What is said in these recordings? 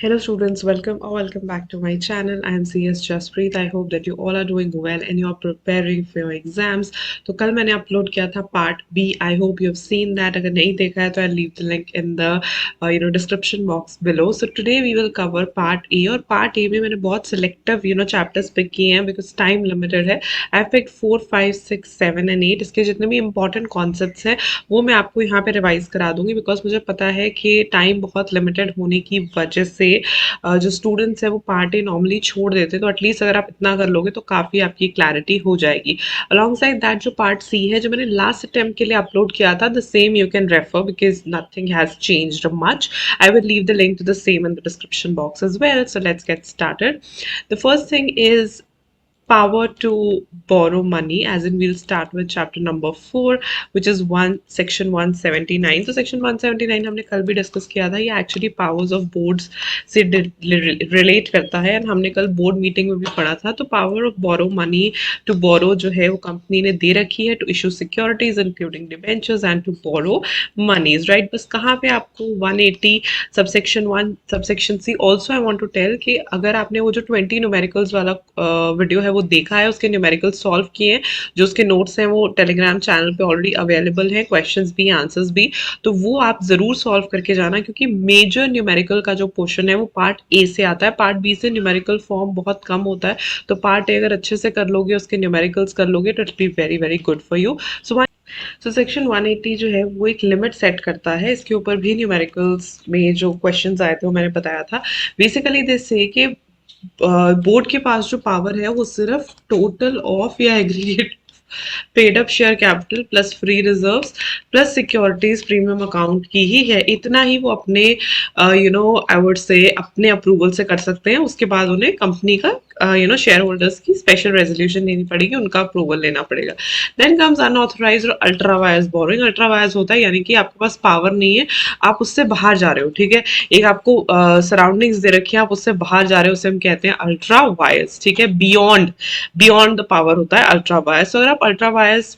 Hello students, welcome or welcome back to my channel. I am CS Jaspreet. I hope that you all are doing well and you are preparing for your exams. तो कल मैंने upload किया था part B. I hope you have seen that. अगर नहीं देखा है तो I'll leave the link in the description box below. So today we will cover part A और part A में मैंने बहुत selective chapters pick किए हैं because time limited है. I've picked 4, 5, 6, 7 and 8. इसके जितने भी important concepts हैं वो मैं आपको यहाँ पे रिवाइज करा दूंगी बिकॉज मुझे पता है कि टाइम बहुत लिमिटेड होने की वजह से जो स्टूडेंट्स हैं वो पार्ट ए नॉर्मली छोड़ देते हैं. तो एटलीस्ट अगर आप इतना कर लोगे तो काफ़ी आपकी क्लैरिटी हो जाएगी. अलॉन्ग साइड दैट जो पार्ट सी है जो मैंने लास्ट अटेम्प्ट के लिए अपलोड किया था the same you can refer because nothing has changed much. I will leave the link to the same in the description box as well. So let's get started. The first thing is power to borrow money, as in we'll start with chapter number 4 which is section 179. So section 179 हमने कल भी discuss किया था. ये actually powers of boards से relate करता है and हमने कल बोर्ड मीटिंग में भी पढ़ा था. तो power of borrow money to borrow जो है वो कंपनी ने दे रखी है to issue securities including debentures and to borrow moneys. Right, बस कहाँ पे आपको 180 subsection 1 subsection C. Also I want to tell कि अगर आपने वो जो 20 न्यूमेरिकल्स वाला वीडियो है वो देखा है, उसके न्यूमेरिकल सॉल्व किए हैं, जो उसके नोट्स हैं वो टेलीग्राम चैनल पे ऑलरेडी अवेलेबल हैं, क्वेश्चंस भी आंसर्स भी. तो वो आप जरूर सॉल्व करके जाना क्योंकि मेजर न्यूमेरिकल का जो पोर्शन है वो पार्ट ए से आता है. पार्ट बी से न्यूमेरिकल फॉर्म बहुत कम होता है. तो पार्ट ए अगर अच्छे से कर लोगे, उसके न्यूमेरिकल्स कर लोगे तो it be very very good for you. So section 180 जो है वो एक लिमिट सेट करता है. इसके ऊपर भी न्यूमेरिकल्स में जो क्वेश्चंस आए थे वो मैंने बताया था. बेसिकली दिस से कि बोर्ड के पास जो पावर है वो सिर्फ टोटल ऑफ या aggregate paid up share capital plus free reserves plus securities premium account की ही है. इतना ही वो अपने आई वुड से अपने अप्रूवल से कर सकते हैं. उसके बाद उन्हें कंपनी का शेयर होल्डर्स की स्पेशल रेजोल्यूशन लेनी पड़ेगी, उनका अप्रूवल लेना पड़ेगा. देन कम्स अनऑथराइज और ultra vires borrowing. Ultra vires होता है यानी कि आपके पास पावर नहीं है, आप उससे बाहर जा रहे हो. ठीक है, एक आपको सराउंडिंग्स दे रखी है, आप उससे बाहर जा रहे हो, उसे हम कहते हैं अल्ट्रा वायर्स. ठीक है, बियॉन्ड बियॉन्ड द पावर होता है अल्ट्रा वायर्स. तो अगर आप अल्ट्रा वायर्स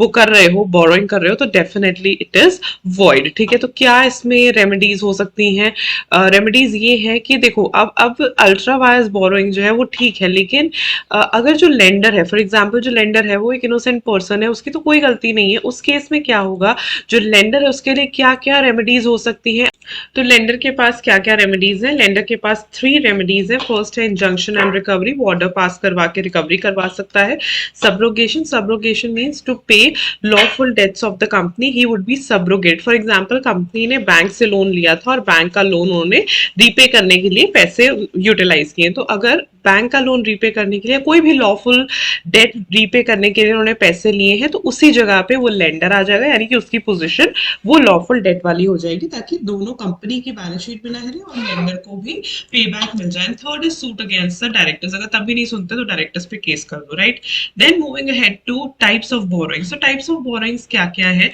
वो कर रहे हो, बोरोइंग कर रहे हो, तो डेफिनेटली इट इज वॉइड. ठीक है, तो क्या इसमें रेमेडीज हो सकती हैं? रेमेडीज ये है कि देखो अब अल्ट्रा वायर्स बोरोइंग जो है वो ठीक है, लेकिन अगर जो लेंडर है, फॉर एग्जांपल जो लेंडर है वो एक इनोसेंट पर्सन है, उसकी तो कोई गलती नहीं है, उस केस में क्या होगा? जो लेंडर है उसके लिए क्या क्या रेमेडीज हो सकती हैं? तो लेंडर के पास क्या क्या रेमेडीज है? लेंडर के पास 3 रेमेडीज है. फर्स्ट है इंजंक्शन एंड रिकवरी, वो ऑर्डर पास करवा के रिकवरी करवा सकता है. Subrogation, subrogation means to pay lawful debts of the company, he would be subrogate. For example company ने बैंक से लोन लिया था और बैंक का लोन उन्होंने रीपे करने के लिए पैसे यूटिलाइज किए. तो अगर बैंक का लोन रीपे करने के लिए, कोई भी लॉफुल डेट रीपे करने के लिए उन्होंने पैसे लिए हैं, तो उसी जगह पे वो लेंडर आ जाएगा, यानी कि उसकी पोजीशन वो लॉफुल डेट वाली हो जाएगी ताकि दोनों कंपनी की बैलेंस शीट में ना हिले और लेंडर को भी पे बैक मिल जाए. Third is suit against the directors. अगर तब भी नहीं सुनते तो डायरेक्टर्स पे केस कर दो. Right, then moving ahead to types of borrowing. So types of borrowings क्या क्या है?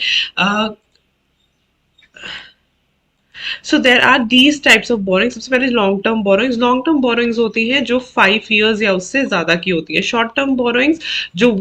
So there are these types of borrowing. सबसे पहले long term borrowings. Long term borrowings होती हैं जो 5 ईयर्स या उससे ज्यादा की होती है. शॉर्ट टर्म बोरोइंग्स जो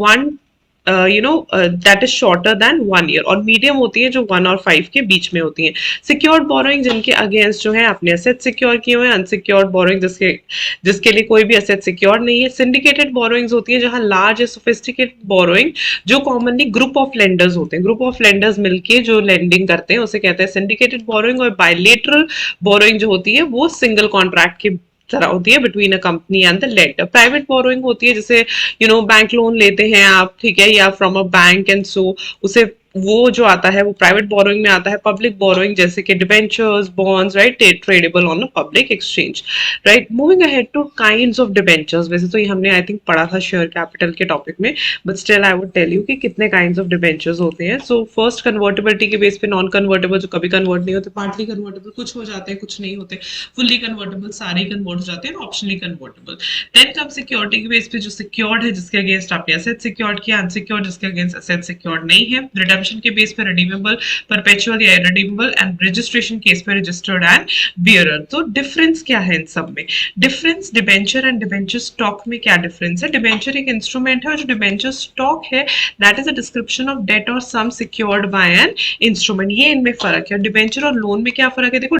that is shorter than 1 year. और मीडियम होती है जो 1 और 5 के बीच में होती है. सिक्योर्ड बोरोइंग जिनके अगेंस्ट जो है आपने एसेट सिक्योर किए हुए हैं. अनसिक्योर्ड बोरोइंग जिसके लिए कोई भी एसेट सिक्योर नहीं है. सिंडिकेटेड बोरोइंग्स होती है जहां लार्ज या सोफिस्टिकेटेड बोरोइंग जो कॉमनली ग्रुप ऑफ लेंडर्स होते हैं, ग्रुप ऑफ लेंडर्स मिलके जो लेंडिंग करते हैं उसे कहते हैं सिंडिकेटेड बोरोइंग. और बायलेटरल बोरोइंग जो होती है वो सिंगल कॉन्ट्रैक्ट के तरह होती है between a company and the lender. Private borrowing होती है जैसे बैंक लोन लेते हैं आप, ठीक है, या from a bank and so उसे वो जो आता है वो प्राइवेट बोरोइंग में आता है. पब्लिक बोरोइंग जैसे कि debentures, bonds, right, tradable on a public exchange. Right, moving ahead two kinds of debentures. वैसे तो ये हमने आई थिंक पढ़ा था शेयर कैपिटल के टॉपिक में, but still I would tell you कि कितने काइंड्स ऑफ डिबेंचर्स होते हैं. सो फर्स्ट कन्वर्टेबिलिटी के बेस पे नॉन कन्वर्टेबल जो कभी कन्वर्ट नहीं होते, पार्टली कन्वर्टेबल कुछ हो जाते हैं, कुछ नहीं होते, फुल्ली कन्वर्टेबल सारे कन्वर्ट हो जाते हैं, optionally convertible. Then come security के बेस पे जो सिक्योर्ड है जिसके अगेंस्ट आपने एसेट सिक्योर्ड किया, अनसिक्योर्ड जिसके अगेंस्ट एसेट सिक्योर्ड नहीं है. रिडेम्पशन के बेस पे रिडीमेबल, परपेचुअल या इररिडीमेबल, एंड रजिस्ट्रेशन केस पे रजिस्टर्ड एंड बियरर. तो डिफरेंस क्या है इन सब में? Difference debenture and debenture stock में क्या डिफरेंस है? डिबेंचर एक इंस्ट्रूमेंट है और जो डिबेंचर स्टॉक है that is a description of debt or sum secured by an instrument. ये इनमें फर्क है. डिबेंचर और लोन में क्या फर्क है? देखो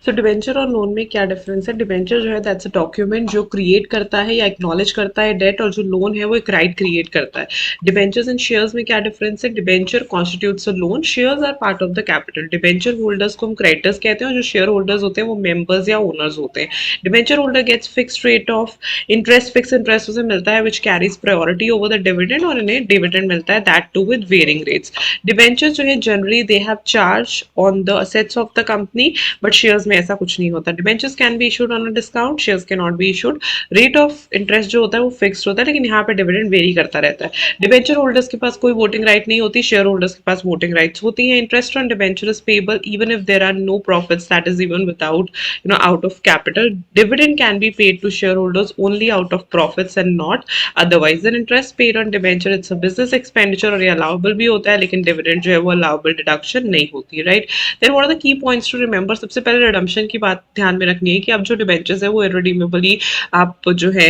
सो डिवेंचर और लोन में क्या डिफरेंस है? डिवेंचर जो है दैट्स अ डॉक्यूमेंट जो क्रिएट करता है या एक्नॉलेज करता है डेट, और जो लोन है वो एक राइट क्रिएट करता है। डिवेंचर्स एंड शेयर्स में क्या डिफरेंस है? Debenture constitutes a loan, shares are part of the capital. Debenture holders को हम क्रेडिटर्स कहते हैं और जो शेयर होल्डर्स होते हैं वो मेंबर्स या ओनर्स होते हैं। Debenture holder gets fixed rate of interest, fix interest उसे मिलता है which carries priority over the dividend, और इन्हें डिविडेंड मिलता है that too with varying rates. Debenture जो है generally they have charge on the assets of the company, but shares में ऐसा कुछ नहीं होता। Debentures can be issued on a discount, shares can not be issued. Rate of interest जो होता है वो फिक्स्ड होता है, लेकिन यहाँ पे डिविडेंड वेरी करता रहता है। डिवेंचर होल्डर्स के पास कोई वोटिंग राइट नहीं होती, शेयर होल्डर्स के पास वोटिंग राइट्स होती हैं। Interest on debenture is payable even if there are no profits, that is even without out of capital. Dividend can be paid to share holders only out of profits and not otherwise. Then interest paid on debenture it's a business expenditure, और ये allowable भी होता है, लेकिन dividend जो है वो allowable deduction नहीं होती, right. Then what are the key points to remember? सबसे पहले रिडम्पशन की बात ध्यान में रखनी है कि अब जो डिबेंचर्स है वो इररिडीमेबली आप जो है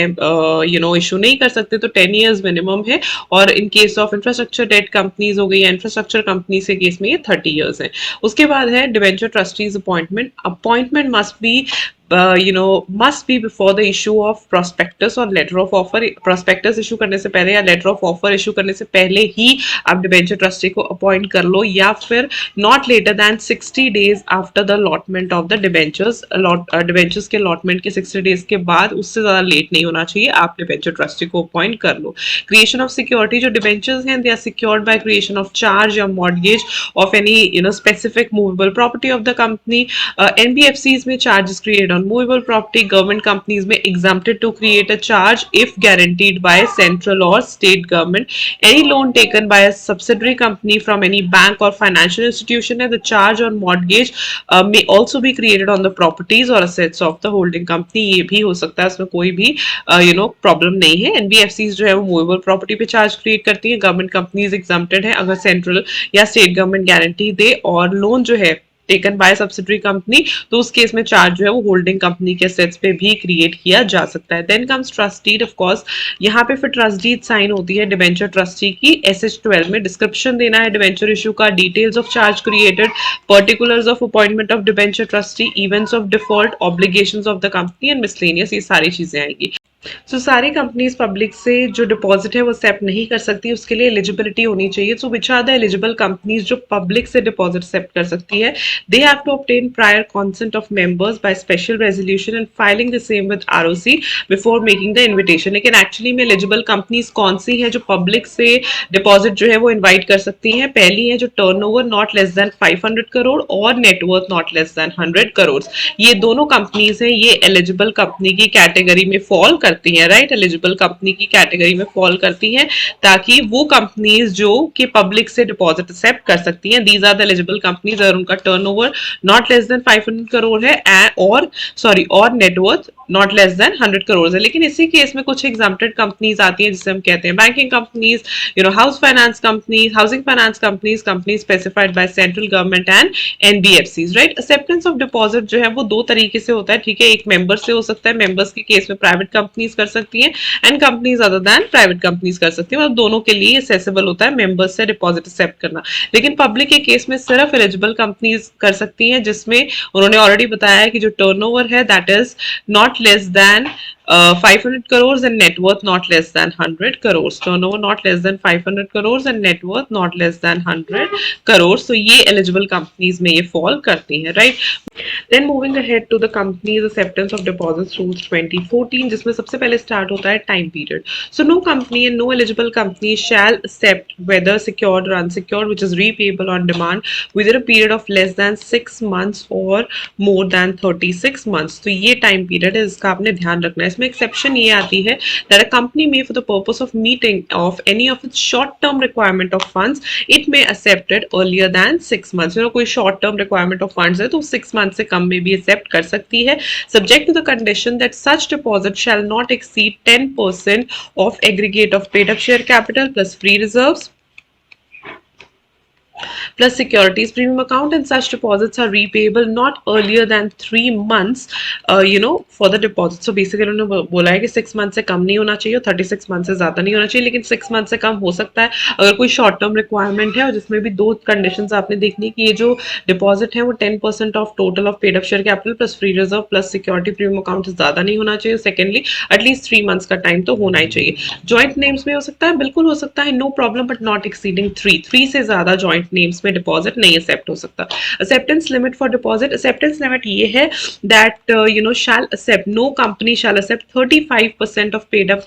इशू नहीं कर सकते, तो 10 years मिनिमम है। और in case of infrastructure debt companies हो गई या इंफ्रास्ट्रक्चर कंपनी के केस में ये 30 years है। उसके बाद है debenture trustees appointment. Appointment must be before the issue of prospectus और letter of offer। prospectus issue करने से पहले या letter of offer issue करने से पहले ही आप डिबेंचर ट्रस्टी को अपॉइंट कर लो, या फिर not later than 60 days after the allotment of the debentures। Debentures के allotment के 60 days के बाद, उससे ज्यादा लेट नहीं होना चाहिए, आप डिबेंचर ट्रस्टी को अपॉइंट कर लो। क्रिएशन ऑफ सिक्योरिटी, जो डिबेंचर्स हैं they are secured by creation of charge या mortgage of any specific movable property of the company. NBFCs में charges created on movable property, government companies में exempted to create a charge if guaranteed by central or state government. Any loan taken by a subsidiary company from any bank or financial institution, the charge or mortgage may also be created on the properties or assets of the holding company। ये भी हो सकता है, इसमें कोई भी problem नहीं है। NBFCs जो है वो मूवेबल प्रॉपर्टी पे चार्ज क्रिएट करती है, गवर्नमेंट कंपनीज एग्जम्प्टेड है अगर सेंट्रल या स्टेट गवर्नमेंट गारंटी दे, और लोन जो है टेकन बाय सब्सिडरी कंपनी, तो उस केस में चार्ज जो है वो होल्डिंग कंपनी के सेट्स पे भी क्रिएट किया जा सकता है। Then comes trust deed, of course यहाँ पे फिर ट्रस्ट डीड साइन होती है डिबेंचर ट्रस्टी की। SH12 में डिस्क्रिप्शन देना है डिबेंचर इशू का, details of charge created, particulars of appointment of debenture trustee, events of default, obligations of the company and miscellaneous, ये सारी चीजें आएंगी। सारी कंपनीज पब्लिक से जो डिपॉजिट है वो एक्सेप्ट नहीं कर सकती, उसके लिए एलिजिबिलिटी होनी चाहिए। So which are the eligible companies जो पब्लिक से डिपॉजिट एक्सेप्ट कर सकती है? They have to obtain prior consent of members by special resolution and filing the same with ROC before making the invitation. लेकिन actually में eligible companies कौन सी हैं जो पब्लिक से डिपॉजिट जो है वो इन्वाइट कर सकती हैं? पहली है जो turnover not less than 500 crore और net worth not less than 100 crore. ये दोनों कंपनीज हैं, ये एलिजिबल कंपनी की कैटेगरी में फॉल करती हैं, राइट। एलिजिबल कंपनी की कैटेगरी में फॉल करती हैं, ताकि वो कंपनीज जो कि पब्लिक से डिपॉजिट एक्सेप्ट कर सकती हैं, these are the eligible companies अगर उनका turnover not less than 500 crore है और net worth not less than 100 crore है। लेकिन इसी केस में कुछ एग्जाम्प्टेड कंपनीज आती हैं जिसे हम कहते हैं banking companies, house finance companies, housing finance companies, companies specified by central government and NBFCs, right. Acceptance of deposit जो है वो दो तरीके से होता है, ठीक है। एक मेंबर से हो सकता है, मेंबर्स के केस में प्राइवेट कंपनीज कर सकती हैं, and companies other than private companies कर सकती हैं, मतलब दोनों के लिए एसेसिबल होता है मेंबर्स से डिपॉजिट एक्सेप्ट करना। लेकिन पब्लिक के केस में सिर्फ एलिजिबल कंपनीज कर सकती हैं जिसमें उन्होंने ऑलरेडी बताया है कि जो टर्नओवर है that is not less than 500 crores and net worth not less than 100 crores। turnover not less than 500 crores and net worth not less than 100 crores। तो ये eligible companies में ये fall करती हैं, right। Then moving ahead to the company's acceptance of deposits rules 2014, जिसमें सबसे पहले start होता है time period। So no company and no eligible company shall accept whether secured or unsecured which is repayable on demand within a period of less than 6 months or more than 36 months। तो ये time period है, इसका आपने ध्यान रखना है। इसमें exception ये आती है that a company may for the purpose of meeting of any of its short term requirement of funds it may accept it earlier than 6 months। कोई short term requirement of funds है तो 6 months से कम में भी accept कर सकती है, subject to the condition that such deposit shall not exceed 10% of aggregate of paid up share capital plus free reserves plus securities premium account, and such deposits are repayable not earlier than 3 months, for the deposit. So basically उन्होंने बोला है कि 6 month से कम नहीं होना चाहिए, 36 month से ज्यादा नहीं होना चाहिए, लेकिन 6 मंथ से कम हो सकता है अगर कोई शॉर्ट टर्म रिक्वायरमेंट है, और जिसमें भी दो कंडीशंस आपने देखनी है कि ये जो डिपॉजिट है वो 10% of total of paid up share capital plus free reserve plus security premium account से ज्यादा नहीं होना चाहिए। सेकेंडली एटलीस्ट 3 मंथ्स का टाइम तो होना ही चाहिए। जॉइंट नेम्स में हो सकता है, बिल्कुल हो सकता है, no problem, but not exceeding 3 से ज्यादा जॉइंट नेम्स में डिपॉजिट नहीं एक्सेप्ट हो सकता। Acceptance limit for deposit, acceptance limit ये है that shall accept, no company shall accept 35% of paid up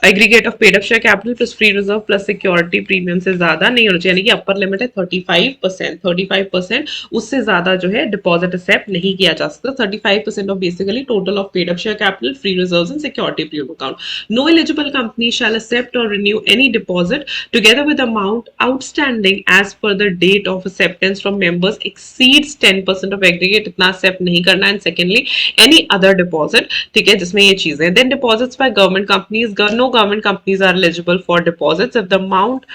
aggregate of paid up share capital plus free reserve plus security premium से ज्यादा नहीं होना चाहिए, यानी कि अपर लिमिट है 35%। 35% उससे ज्यादा जो है डिपॉजिट एक्सेप्ट नहीं किया जा सकता। 35% of basically total of paid up share capital, free reserves and security premium account. No eligible company shall accept or renew any deposit together with amount outstanding as per the date of acceptance from members exceeds 10% of aggregate, इतना accept नहीं करना। And secondly any other deposit, ठीक है, जिसमें ये चीजें। then deposits by government companies, no government companies are eligible for deposits if the amount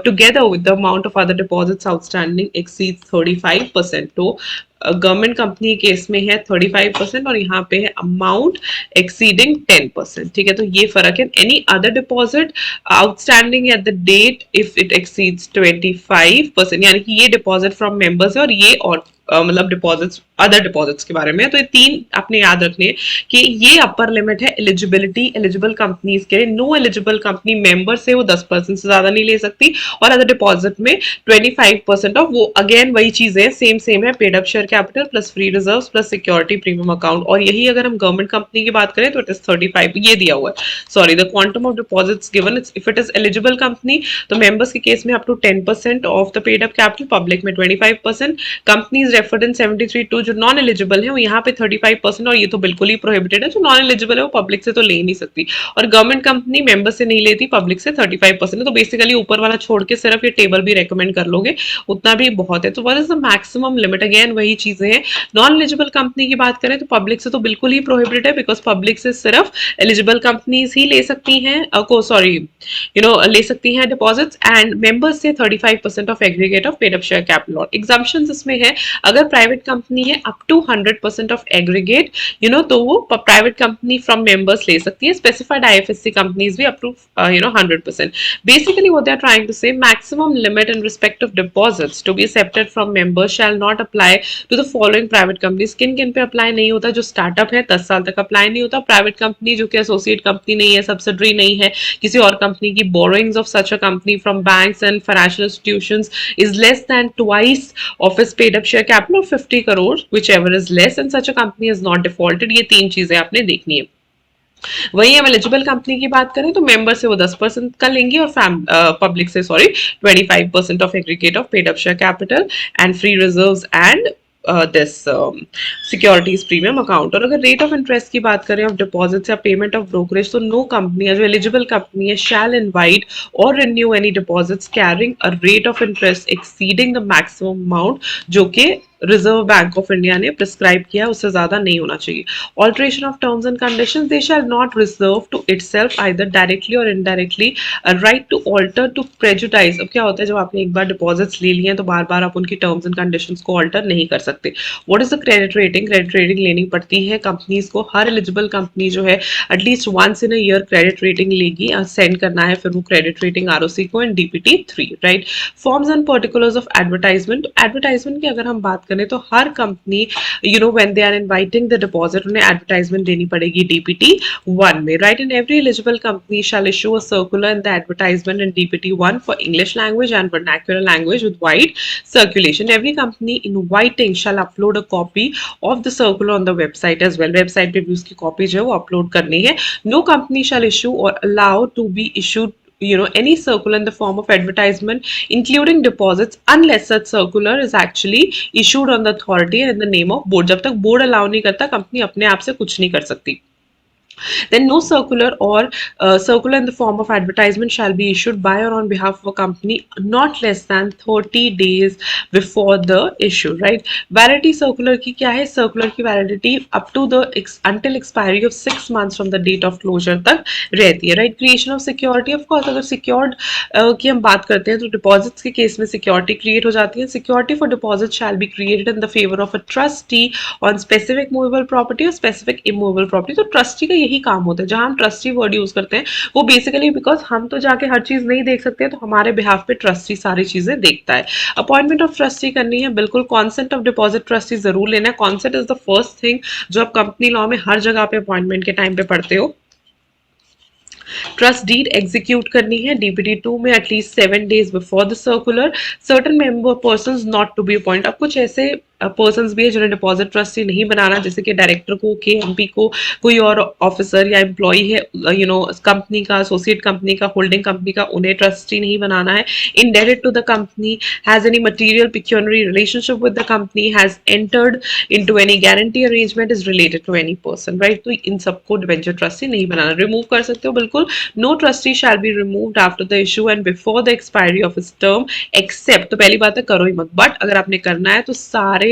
together with the amount of other deposits outstanding exceeds 35%। तो government company case में है 35% और यहाँ पे है अमाउंट एक्सीडिंग 10%। ठीक है, तो ये फर्क है। Any other deposit outstanding at the date if it exceeds 25%, यानी कि ये डिपॉजिट फ्रॉम मेंबर्स है और ये और मतलब डिपॉजिट्स अदर डिपॉजिट्स के बारे में। तो ये तीन आपने याद रखने हैं कि ये अपर लिमिट है एलिजिबिलिटी एलिजिबल कंपनीज के लिए। नो एलिजिबल कंपनी मेंबर से वो 10% से ज्यादा नहीं ले सकती, और अदर डिपॉजिट में 25% ऑफ, वो अगेन वही चीजें सेम है, paid up share capital plus free reserves plus security premium account. और यही अगर हम गवर्नमेंट कंपनी की बात करें तो इट इज 35, ये दिया हुआ है, sorry, the quantum of deposits given if it is eligible company, तो मेंबर्स के केस में up to 10% of the paid up capital, public में 25%। कंपनीज रेफर्ड इन 73(2) जो नॉन एलिजिबल है वो यहाँ पे 35%, और ये तो बिल्कुल ही प्रोहिबिटेड है। जो नॉन एलिजिबल है वो पब्लिक से तो ले ही नहीं सकती, और गवर्नमेंट कंपनी मेंबर से नहीं लेती, पब्लिक से 35%। तो बेसिकली ऊपर वाला छोड़ के सिर्फ ये टेबल भी रेकमेंड कर लोगे उतना भी बहुत है। तो what is the maximum limit, again वही चीजें हैं। नॉन एलिजिबल कंपनी की बात करें तो पब्लिक से तो बिल्कुल ही प्रोहिबिटेड है, बिकॉज पब्लिक से सिर्फ एलिजिबल कंपनीज ही ले सकती हैं, ले सकती हैं डिपॉजिट्स, एंड मेंबर्स से 35% of aggregate of paid up share capital. और एग्जाम्पशंस इसमें है, अगर प्राइवेट कंपनी है अप टू 100% ऑफ एग्रीगेट, तो वो प्राइवेट कंपनी फ्रॉम मेंबर्स ले सकती है। स्पेसिफाइड आईएफएससी कंपनीज भी up to 100%। Basically what they are trying to say, maximum limit in respect of deposits to be accepted from members shall not apply to the following private companies. किन किन पे apply नहीं होता? जो startup है 10 साल तक अप्लाई नहीं होता, प्राइवेट कंपनी जो कि एसोसिएट कंपनी नहीं है, सब्सिडरी नहीं है किसी और कंपनी की, borrowings of such a company from banks and financial institutions is less than twice of its paid up share capital of 50 crores, whichever is less, and such a company is not defaulted। ये तीन चीजें आपने देखनी है। वही हम eligible company की बात करें तो मेंबर से वो 10% का लेंगे, और पब्लिक से 25% of aggregate of paid up share capital and free reserves and this securities premium account. और अगर रेट ऑफ इंटरेस्ट की बात करें ऑफ डिपॉजिट्स या पेमेंट ऑफ ब्रोकरेज, तो नो कंपनी जो एलिजिबल कंपनी है शैल इनवाइट और renew any deposits carrying a rate of interest exceeding the maximum amount जो कि रिजर्व बैंक ऑफ इंडिया ने प्रिस्क्राइब किया, उससे ज्यादा नहीं होना चाहिए। Alteration of terms and conditions, they shall not reserve to itself either directly और indirectly right to alter to prejudice. अब क्या होता है, जब आपने एक बार डिपॉजिट्स ले लिए हैं तो बार बार आप उनकी टर्म्स एंड कंडीशंस को ऑल्टर नहीं कर सकते। What is the credit rating? Credit rating लेनी पड़ती है कंपनीज को, हर एलिजिबल कंपनी जो है at least once in a year credit rating लेगी, सेंड करना है फिर वो क्रेडिट रेटिंग आरओसी को and DPT 3, right. Forms and particulars of advertisement, advertisement की अगर हम बात करें तो हर company when they are inviting the deposit उन्हें एडवर्टाइजमेंट देनी पड़ेगी डीपीटी 1 में, right. And every eligible company shall issue a circular in the advertisement in DPT 1 for English language and vernacular language with wide circulation. Every company inviting shall upload a copy of the circular on the website as well. Website पे भी उसकी copy जो है वो upload करनी है। No company shall issue or allow to be issued any circular in the form of advertisement including deposits unless such circular is actually issued on the authority and in the name of board। जब तक board allow नहीं करता company अपने आप से कुछ नहीं कर सकती। Then no circular or circular in the form of advertisement shall be issued by or on behalf of a company not less than 30 days before the issue, right? Validity circular की क्या है? Circular की validity up to the until expiry of 6 months from the date of closure तक रहती है, right? Creation of security, of course अगर secured की हम बात करते हैं तो deposits के केस में security create हो जाती है. Security for deposit shall be created in the favor of a trustee on specific movable property और specific immovable property. तो ट्रस्टी का यही काम होता है. जहां हम ट्रस्टी वर्ड यूज करते हैं वो बेसिकली बिकॉज हम तो जाके हर चीज नहीं देख सकते तो हमारे बिहाफ पे ट्रस्टी सारी चीजें देखता है. अपॉइंटमेंट ऑफ ट्रस्टी करनी है, बिल्कुल कॉन्सेंट ऑफ डिपॉजिट ट्रस्टी जरूर लेना है. Consent is the first thing जो आप कंपनी लॉ में हर जगह पे अपॉइंटमेंट के टाइम पे पढ़ते हो. ट्रस्ट डीड एग्जीक्यूट करनी है डीपीटी 2 में at least 7 days before the circular. Certain member person not to be appoint. अब कुछ ऐसे पर्सन भी है जिन्हें डिपॉजिट ट्रस्टी नहीं बनाना, जैसे कि डायरेक्टर को, केएमपी को, कोई और ऑफिसर या एम्प्लॉय है कंपनी का, एसोसिएट कंपनी का, होल्डिंग कंपनी का, उन्हें ट्रस्टी नहीं बनाना है. Indebted to the company, has any material pecuniary relationship with the company, has entered into any guarantee arrangement, is related to any person, right? तो इन सबको डिवेंचर ट्रस्टी नहीं बनाना. रिमूव कर सकते हो बिल्कुल. No trustee shall be removed after the issue and before the expiry of his term except, तो पहली बात है करो ही मत, बट अगर आपने करना है तो सारे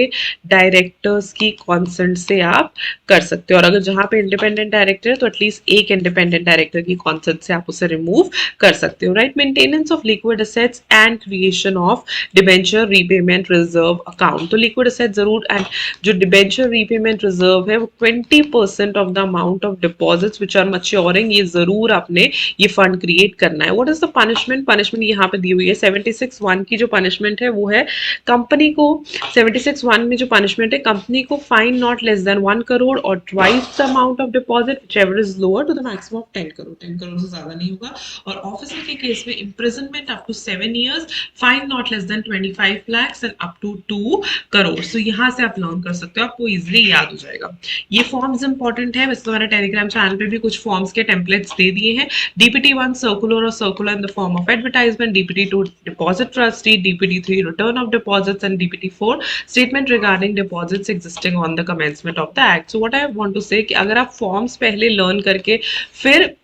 डायरेक्टर्स की कॉन्सेंट से आप कर सकते हो. और अगर जहां पे इंडिपेंडेंट डायरेक्टर है तो एटलीस्ट एक इंडिपेंडेंट डायरेक्टर की कॉन्सेंट से आप उसे रिमूव कर सकते हो, right? Maintenance of liquid assets and creation of debenture repayment reserve account. तो लिक्विड असेट जरूर, एंड जो डिबेंचर रीपेमेंट रिजर्व है वो 20% of the amount of deposits which are maturing, ये जरूर आपने ये फंड क्रिएट करना है. What is the punishment? Punishment यहाँ पे दी हुई है 76(1) की जो पनिशमेंट है वो है कंपनी को 76(1) में जो पनिशमेंट है कंपनी को fine not less than 1 crore और twice the amount of deposit whichever is lower to the maximum of 10 crore. 10 crore से ज्यादा नहीं होगा. और ऑफिसर के केस में imprisonment up to 7 years, fine not less than 25 lakhs and up to 2 crore. So यहाँ से आप लर्न कर सकते हो, आपको इजिली याद हो जाएगा. ये फॉर्म्स इंपॉर्टेंट है, वैसे तो मैंने टेलीग्राम चैनल पे भी कुछ फॉर्म्स के टेम्पलेट्स दे दिए हैं. डीपीटी 1 सर्कुलर और circular in the form of advertisement, DPT 2 deposit trustee, DPT 3 return of deposits and DPT 4 statement regarding deposits existing on the commencement of the act. So what I want to say कि अगर आप forms पहले learn करके फिर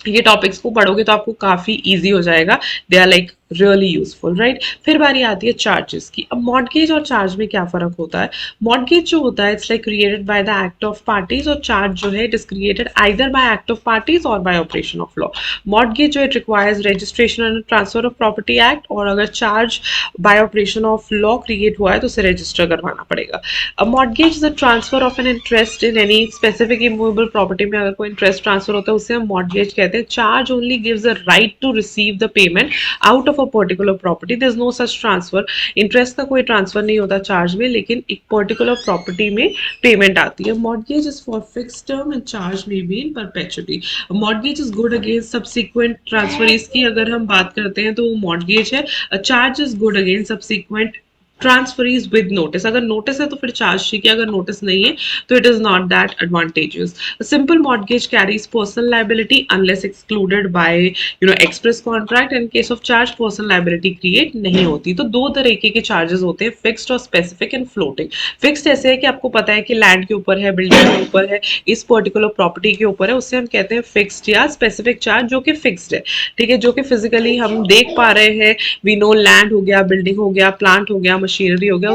ये topics को पढ़ोगे तो आपको काफी इजी हो जाएगा. They are like really useful, right? फिर बारी आती है चार्जेस की. अब मॉर्गेज और चार्ज में क्या फर्क होता है? मॉर्गेज जो होता है it's like created by the act of parties, और चार्ज जो है it is created either by act of parties और by operation of law. Mortgage जो it requires registration and transfer of property act, और अगर charge by operation of law create हुआ है तो उसे रजिस्टर करवाना पड़ेगा. अब mortgage is the transfer of an interest in any specific immovable property में अगर कोई इंटरेस्ट ट्रांसफर होता है उसे हम मॉर्गेज कहते हैं. Charge only gives a right to receive the payment out of a particular property. There is no such transfer. Interest का कोई ट्रांसफर नहीं होता चार्ज में, लेकिन एक पर्टिकुलर प्रॉपर्टी में पेमेंट आती है. Mortgage is for fixed term and charge may be in perpetually. Mortgage is good against subsequent transfer. इसकी अगर हम बात करते हैं तो वो मॉर्गेज है. Charge is good against subsequent transferees with notice. अगर नोटिस है तो फिर चार्ज ठीक है, अगर नोटिस नहीं है तो it is not that advantages. Simple mortgage carries personal liability unless excluded by express contract. In case of charge personal liability create नहीं होती. तो दो तरीके के चार्जेस होते हैं, फिक्स्ड और स्पेसिफिक एंड फ्लोटिंग. फिक्स्ड ऐसे है कि आपको पता है कि लैंड के ऊपर है, बिल्डिंग के ऊपर है, इस पर्टिकुलर प्रॉपर्टी के ऊपर है, उससे हम कहते हैं फिक्स्ड या स्पेसिफिक चार्ज, जो कि फिक्स्ड है, ठीक है, जो कि फिजिकली हम देख पा रहे हैं. वी नो लैंड हो गया, बिल्डिंग हो गया, प्लांट हो गया, मशीनरी हो गया,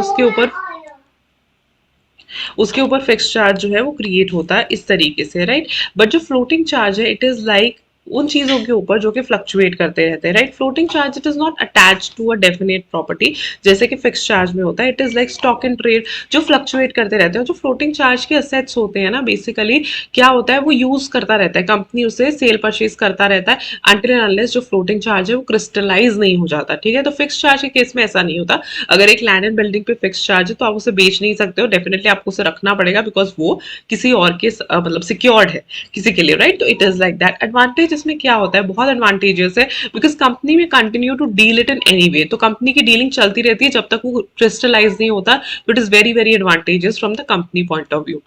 उसके ऊपर फिक्स चार्ज जो है वो क्रिएट होता है इस तरीके से, राइट? बट जो फ्लोटिंग चार्ज है इट इज लाइक उन चीजों के ऊपर जो कि फ्लक्चुएट करते रहते हैं, right? Floating charge it is not attach to a definite property जैसे कि फिक्स चार्ज में होता है. It is like stock and trade जो फ्लक्चुएट करते रहते हैं. जो फ्लोटिंग चार्ज के असेट्स होते हैं ना, बेसिकली क्या होता है, वो यूज करता रहता है, कंपनी उसे सेल परचेज करता रहता है अनटिल एंड अनलेस जो फ्लोटिंग चार्ज है वो क्रिस्टलाइज नहीं हो जाता, ठीक है? तो फिक्स चार्ज के केस में ऐसा नहीं होता. अगर एक लैंड एंड बिल्डिंग पे फिक्स चार्ज है तो आप उसे बेच नहीं सकते हो, डेफिनेटली आपको उसे रखना पड़ेगा बिकॉज वो किसी और के मतलब सिक्योर्ड है किसी के लिए, राइट? तो it is like that. Advantage इसमें क्या होता है, बहुत एडवांटेजेस है बिकॉज कंपनी में continue to deal it in any way. तो कंपनी की डीलिंग चलती रहती है जब तक वो क्रिस्टलाइज नहीं होता. It is very very advantages from the company point of view.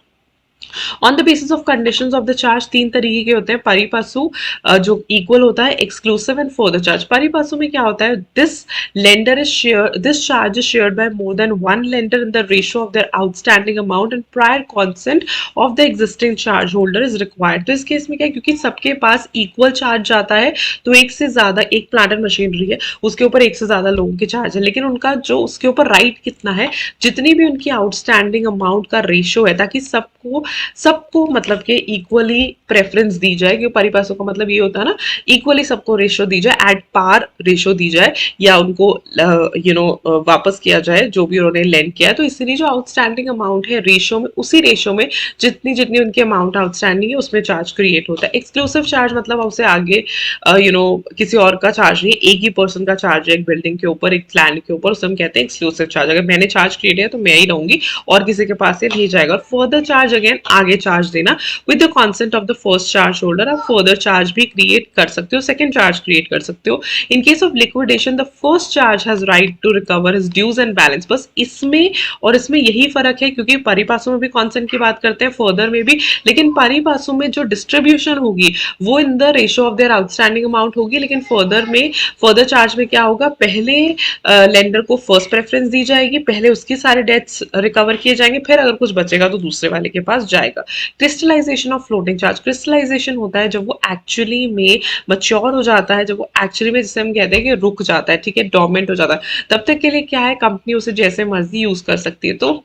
On the basis of conditions of the charge तीन तरीके के होते हैं परी पासु, जो इक्वल होता है, एक्सक्लूसिव एंड फर्दर चार्ज। परी पासु में क्या होता है, this charge is shared by more than one lender in the ratio of their outstanding amount and prior consent of the existing charge holder is required. तो इस case में क्या है, क्योंकि सबके पास इक्वल चार्ज जाता है, तो एक से ज्यादा, एक प्लांट एंड मशीनरी है उसके ऊपर एक से ज्यादा लोगों के चार्ज है, लेकिन उनका जो उसके ऊपर राइट कितना है, जितनी भी उनकी आउटस्टैंडिंग अमाउंट का रेशियो है, ताकि सबको सबको मतलब कि इक्वली प्रेफरेंस दी जाए, क्योंकि परिपासों का मतलब ये होता है ना, इक्वली सबको रेशो दी जाए, एट पार रेशो दी जाए, या उनको वापस किया जाए जो भी उन्होंने लेंड किया है। तो इसलिए जो आउटस्टैंडिंग अमाउंट है रेशो में, उसी रेशो में जितनी जितनी उनकी अमाउंट आउटस्टैंडिंग है उसमें चार्ज क्रिएट होता है। एक्सक्लूसिव चार्ज मतलब उससे आगे किसी और का चार्ज नहीं, एक ही पर्सन का चार्ज है एक बिल्डिंग के ऊपर, एक लैंड के ऊपर, उसे हम कहते हैं एक्सक्लूसिव चार्ज। अगर मैंने चार्ज क्रिएट किया तो मैं ही रहूंगी और किसी के पास से नहीं जाएगा। और फर्दर चार्ज अगेन आगे चार्ज देना with the consent of the first charge holder. आप फर्दर चार्ज भी क्रिएट कर सकते हो, सेकंड चार्ज क्रिएट कर सकते हो। In case of liquidation the first charge has right to recover his dues and balance. बस इसमें और इसमें यही फर्क है, क्योंकि परिपासों में भी कॉन्सेंट की बात करते हैं, फर्दर में भी, लेकिन परिपासों में जो डिस्ट्रीब्यूशन होगी वो इन the ratio of their outstanding amount होगी, लेकिन फर्दर चार्ज में क्या होगा, पहले लेंडर को फर्स्ट प्रेफरेंस दी जाएगी, पहले उसकी सारे डेट्स रिकवर किए जाएंगे, फिर अगर कुछ बचेगा तो दूसरे वाले के पास जाएगा। Crystallisation of floating charge, crystallisation होता है जब वो एक्चुअली में मच्योर हो जाता है, जब वो एक्चुअली में, जिसे हम कहते हैं कि रुक जाता है, ठीक है, डोमेंट हो जाता है, तब तक के लिए क्या है, कंपनी उसे जैसे मर्जी यूज कर सकती है। तो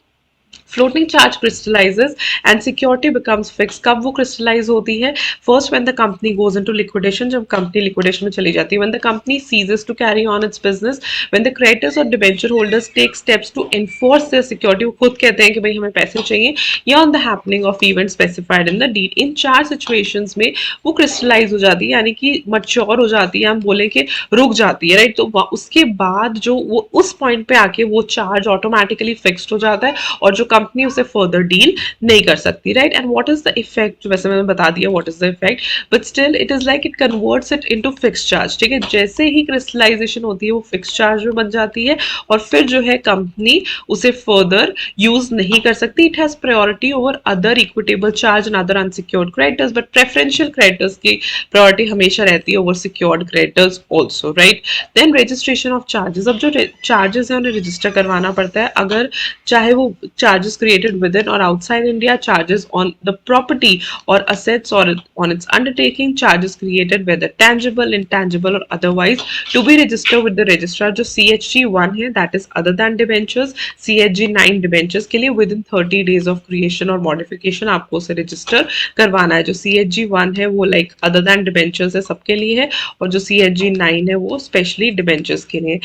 floating charge crystallises and security becomes fix. कब वो क्रिस्टलाइज होती है, first when the company goes into liquidation, जब कंपनी लिक्विडेशन में चली जाती है, when the company ceases to carry on its business, when the creditors और debenture holders take steps to enforce their security, वो खुद कहते हैं कि भाई हमें पैसे चाहिए, या on the happening of event specified in the deed. इन चार सिचुएशंस में वो क्रिस्टलाइज हो जाती है, यानी कि मच्योर हो जाती है, हम बोले कि रुक जाती है, राइट। तो उसके बाद जो वो उस पॉइंट पे आके वो चार्ज ऑटोमेटिकली फिक्स्ड हो जाता है और जो कंपनी उसे फर्दर डील नहीं कर सकती, right. And what is the effect, वैसे मैंने बता दिया what is the effect, but still it is like it converts it into fixed charge, ठीक है। जैसे ही क्रिस्टलाइजेशन होती है वो फिक्स्ड चार्ज में बन जाती है और फिर जो है कंपनी उसे फर्दर यूज नहीं कर सकती। It has priority over other equitable charge and other unsecured creditors, but preferential creditors की प्रायोरिटी हमेशा रहती है over secured creditors also, right. Then registration of charges, अब जो चार्जेस है उन्हें रजिस्टर करवाना पड़ता है, अगर चाहे वो charges created within or outside India, charges on the property or assets or on its undertaking, charges created whether tangible, intangible or otherwise, to be registered with the registrar। जो CHG1 है, that is other than debentures, CHG9 debentures के लिए within 30 days of creation और modification आपको उसे register करवाना है। जो CHG1 है वो like other than debentures है, सबके लिए है, और जो CHG9 है वो specially debentures के लिए।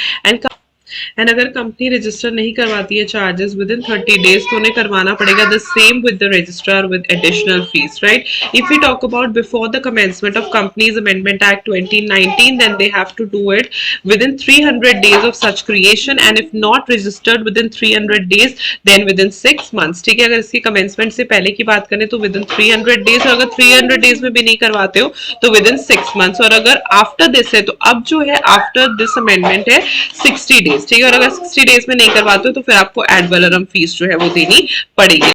एंड अगर कंपनी रजिस्टर नहीं करवाती है चार्जेस विद इन 30 डेज, तो उन्हें करवाना पड़ेगा the same with the registrar with additional fees, right. If we talk about before the commencement of companies amendment act 2019, then they have to do it within 300 days of such creation, and if not registered within 300 days, then within 6 months, ठीक है। अगर इसकी commencement से पहले की बात करें तो विद इन 300 डेज, और अगर 300 डेज में भी नहीं करवाते हो तो विद इन 6 मंथ्स, और अगर आफ्टर दिस है तो अब जो है आफ्टर दिस अमेंडमेंट है 60 डेज, ठीक है। और अगर 60 डेज में नहीं करवाते हो तो फिर आपको एड वैलोरम फीस जो है वो देनी पड़ेगी।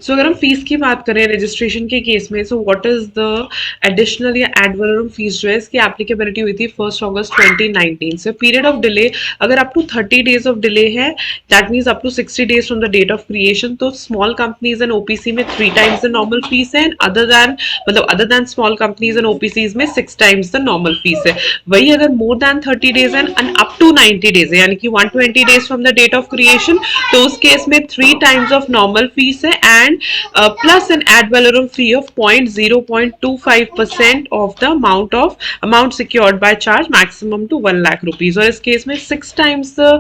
सो अगर हम फीस की बात करें रजिस्ट्रेशन के केस में, सो व्हाट इज द एडिशनल या एड वैलोरम फीस जो है, इसकी एप्लीकेबिलिटी हुई थी 1 अगस्त 2019 से। पीरियड ऑफ डिले, अगर up to 30 days of delay है, that means up to 60 days from the date of creation, तो स्मॉल कंपनीज एंड ओपीसी में 3 टाइम्स द नॉर्मल फीस है, other than small companies and OPCs में 6 times the normal fees है। वही अगर more than 30 days and up to 90 days है, यानी कि 120 days from the date of creation, तो उस केस में 3 times of normal fees है, and plus an ad valorem fee of 0.25% of the amount secured by charge, maximum to 1 lakh rupees। और इस case में 6 times the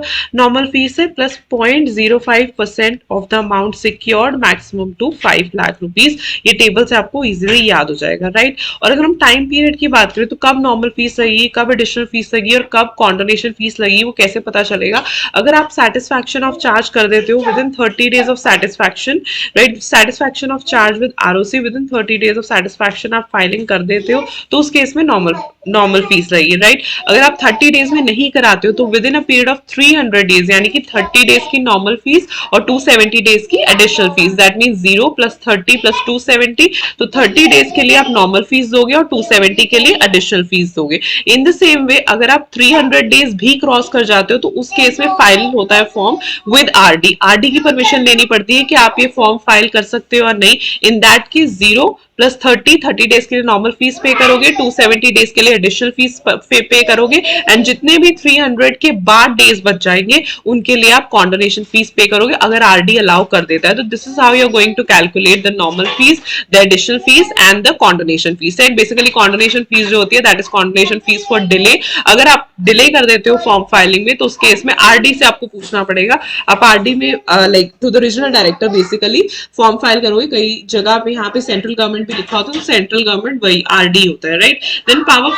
normal fees है plus 0.05% of the amount secured, maximum to 5 lakh rupees। ये table से आपको easily याद हो जाएगा, राइट। और अगर हम टाइम पीरियड की बात करें तो कब नॉर्मल फीस लगी, कब एडिशनल फीस लगी और कब कॉन्डोनेशन फीस लगी, वो कैसे पता चलेगा। अगर आप satisfaction of charge कर देते हो within 30 days of satisfaction, right, satisfaction of charge with ROC within 30 days of satisfaction आप फाइलिंग कर देते हो तो उस केस में नॉर्मल फीस रहेगी, राइट। अगर आप 30 डेज में नहीं कराते हो तो with in a period of 300 days, यानी कि 30 डेज की नॉर्मल फीस और 270 डेज की additional fees, that mean 0 plus 30 plus 270, तो 30 डेज के लिए आप नॉर्मल फीस दोगे और 270 के लिए एडिशनल फीस दोगे। इन द सेम वे अगर आप 300 डेज भी क्रॉस कर जाते हो तो उस केस में फाइल होता है फॉर्म विद आरडी की परमिशन लेनी पड़ती है कि आप ये फॉर्म फाइल कर सकते हो और नहीं। In that case 0 plus 30 days के लिए नॉर्मल फीस पे करोगे, 270 डेज के लिए एडिशनल फीस पे करोगे, एंड जितने भी 300 के बाद डेज बच जाएंगे उनके लिए आप कॉन्डोनेशन फीस पे करोगे अगर आरडी अलाउ कर देता है। तो this is how you are going to calculate the normal fees, the additional fees and the condonation fees. Basically condonation fees जो होती है that is condonation fees for delay. अगर आप डिले कर देते हो फॉर्म फाइलिंग में तो उस केस में आरडी से आपको पूछना पड़ेगा। आप आरडी में like to the regional director basically form file करोगे। कई जगह पे यहाँ पे सेंट्रल गवर्नमेंट भी लिखा होता है तो सेंट्रल गवर्नमेंट वही आरडी होता है, right. Then power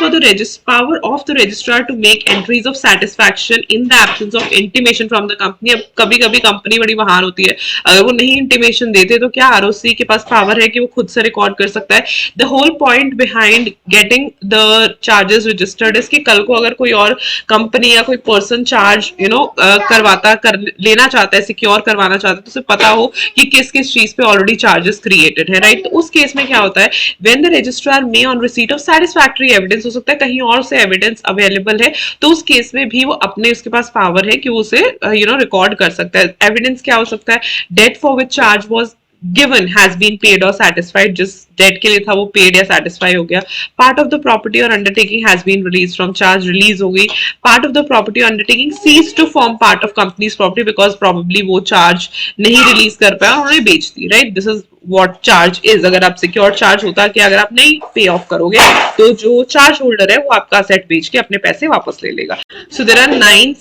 of the registrar to make entries of satisfaction in the absence of intimation from the company. अब कभी कभी कंपनी बड़ी महान होती है, अगर वो नहीं इंटीमेशन देते तो क्या आरओसी के पास पावर है कि वो खुद से रिकॉर्ड कर सकता है। The whole point behind getting the charges registered is कि कल को अगर कोई और कंपनी या कोई पर्सन चार्ज लेना चाहता है, सिक्योर करवाना चाहता है, तो उसे पता हो कि किस किस चीज पे ऑलरेडी चार्जेस क्रिएटेड है, राइट। तो उस केस में क्या होता है, when the registrar may on receipt of satisfactory evidence, हो सकता है कहीं और से एविडेंस अवेलेबल है, तो उस केस में भी वो अपने उसके पास पावर है कि वो उसे रिकॉर्ड कर सकता है। एविडेंस क्या हो सकता है, date for which charge was given has been paid or satisfied, जिस डेट के लिए था वो पेड या सेटिस्फाई हो गया। Part of the property or undertaking has been release from charge, release हो गई। Part of the property or undertaking cease to form part of company's property because probably वो चार्ज नहीं रिलीज कर पाया, उन्होंने बेच दी, right. This is what charge is. अगर आप सिक्योर चार्ज होता कि अगर आप नहीं पे ऑफ करोगे तो जो चार्ज होल्डर है वो आपका असेट बेच के अपने पैसे वापस ले लेगा। So there are 9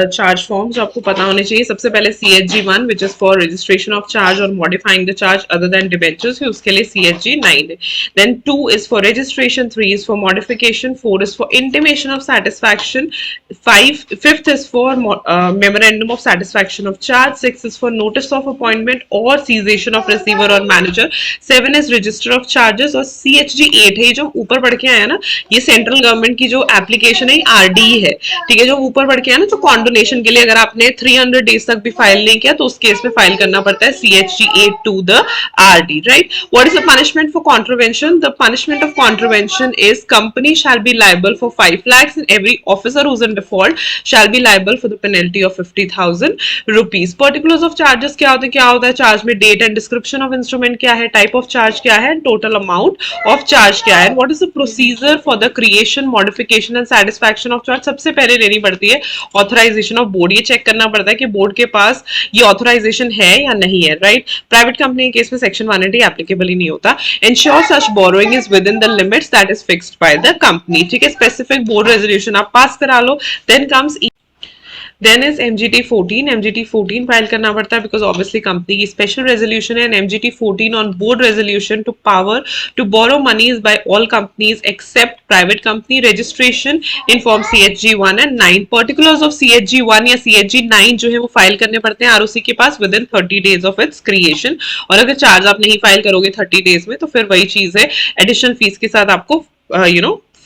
charge forms जो आपको पता होने चाहिए। सबसे पहले CHG 1 which is for registration of charge और modifying the charge other than debentures, उसके लिए CHG 9 है। Then 2 is for registration, 3 is for modification, 4 is for intimation of satisfaction, 5th is for memorandum of satisfaction of charge, 6 is for notice of appointment or cessation of receiver or manager, 7 is register of charges और CHG 8 है। जो ऊपर बढ़ के आया ना, ये central government की जो एप्लीकेशन है RD है, ठीक है। जो ऊपर बढ़ के आया ना, तो कॉन्डोनेशन के लिए अगर आपने 300 डेज तक भी फाइल नहीं किया तो उस केस में फाइल करना पड़ता है CHG 8 to the RD, right? What is the punishment for contravention? The punishment of contravention is company shall be liable for 5 lakhs and every officer who's in default shall be liable for the penalty of 50,000 rupees. Particulars of charges क्या होता है charge में, date and description of instrument क्या है, type of charge क्या है, total amount of charge क्या है, what is the procedure for the creation, modification and satisfaction of charge. सबसे पहले लेनी पड़ती है ऑथराइजेशन ऑफ बोर्ड। ये चेक करना पड़ता है कि बोर्ड के पास ये ऑथराइजेशन है या नहीं है, राइट। प्राइवेट कंपनी के केस में सेक्शन 180 एप्लीकेबल ही नहीं होता। Ensure such borrowing is within the limits that is fixed by the company, ठीक है। स्पेसिफिक बोर्ड रेजोल्यूशन आप पास करा लो। Then is MGT 14. MGT 14 file करना पड़ता है because obviously कंपनी की स्पेशल रेजोल्यूशन है। MGT 14 on board resolution to power to borrow monies by all companies except private company, registration in form CHG 1 and 9. Particulars of CHG 1 या CHG 9 जो है वो file करने पड़ते हैं ROC के पास within 30 days of its creation। और अगर चार्ज आप नहीं फाइल करोगे 30 डेज में तो फिर वही चीज है, एडिशनल फीस के साथ आपको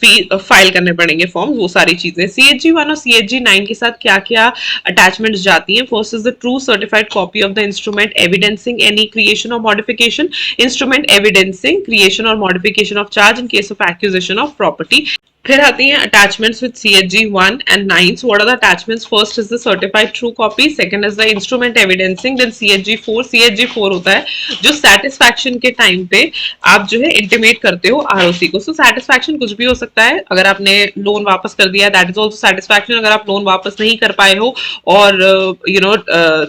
फाइल करने पड़ेंगे फॉर्म्स, वो सारी चीजें। CHG 1 और CHG 9 के साथ क्या क्या अटैचमेंट्स जाती हैं। First is the true certified copy of the instrument evidencing any creation और मॉडिफिकेशन, इंस्ट्रूमेंट एविडेंसिंग क्रिएशन और modification of charge in case of acquisition of property. फिर आती हैं attachments with CHG 1 and 9. So what are the attachments? First is the certified true copy, second is the instrument evidencing, then CHG 4. CHG 4 होता है जो satisfaction के time पे आप जो है इंटीमेट करते हो ROC को। So satisfaction कुछ भी हो सकता है। अगर आपने लोन वापस कर दिया that is also satisfaction। अगर आप लोन वापस नहीं कर पाए हो और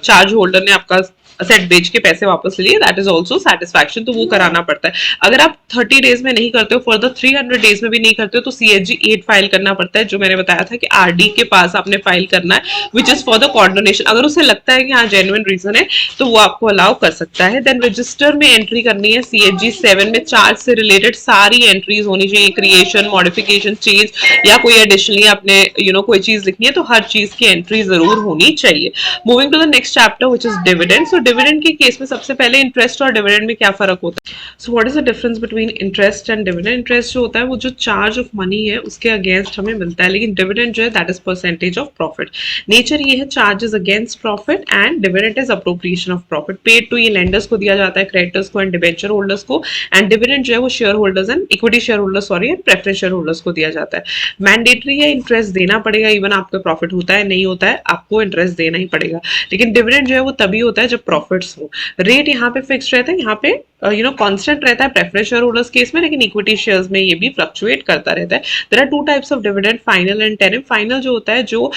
चार्ज होल्डर ने आपका असेट बेच के पैसे वापस लिए, दैट इज ऑल्सो सेटिस्फैक्शन, तो वो कराना पड़ता है। अगर आप 30 डेज में नहीं करते हो, फर्दर 300 डेज में भी नहीं करते हो, तो CHG 8 फाइल करना पड़ता है, जो मैंने बताया था कि RD के पास आपने फाइल करना है, विच इज फॉर द कॉन्डोनेशन। अगर उसे लगता है कि हाँ जेन्युइन रीजन है तो वो आपको अलाउ कर सकता है। देन रजिस्टर में एंट्री करनी है, CHG 7 में चार्ज से रिलेटेड सारी एंट्रीज होनी चाहिए, क्रिएशन, मॉडिफिकेशन, चेंज या कोई एडिशनली आपने कोई चीज लिखनी है तो हर चीज की एंट्री जरूर होनी चाहिए। Moving to the next chapter which is dividend. So dividend के केस में सबसे पहले इंटरेस्ट और डिविडेंड में क्या फर्क होता है? सो what is the difference between interest and dividend? Interest जो होता है वो जो चार्ज ऑफ मनी है उसके अगेंस्ट हमें मिलता है, लेकिन डिविडेंड जो है that is percentage of profit. Nature ये है, charges against profit and dividend is appropriation of profit. Paid to ये लेंडर्स को दिया जाता है, क्रेडिटर्स को एंड डिबेंचर होल्डर्स को, एंड डिविडेंड जो है वो share holders and equity share holders sorry and preference share holders को दिया जाता है। मैंडेटरी है, इंटरेस्ट देना पड़ेगा, इवन आपका प्रॉफिट होता है नहीं होता है आपको इंटरेस्ट देना ही पड़ेगा। लेकिन डिविडेंड जो है वो तभी होता है जब प्रॉफिट्स हो। रेट यहाँ पे फिक्स रहता है, यहाँ पे कांस्टेंट रहता है प्रेफरेंस शेयर होल्डर्स केस में, लेकिन इक्विटी शेयर्स में ये भी फ्लक्चुएट करता रहता है। There are two types of dividend, final and interim. Final जो होता है जो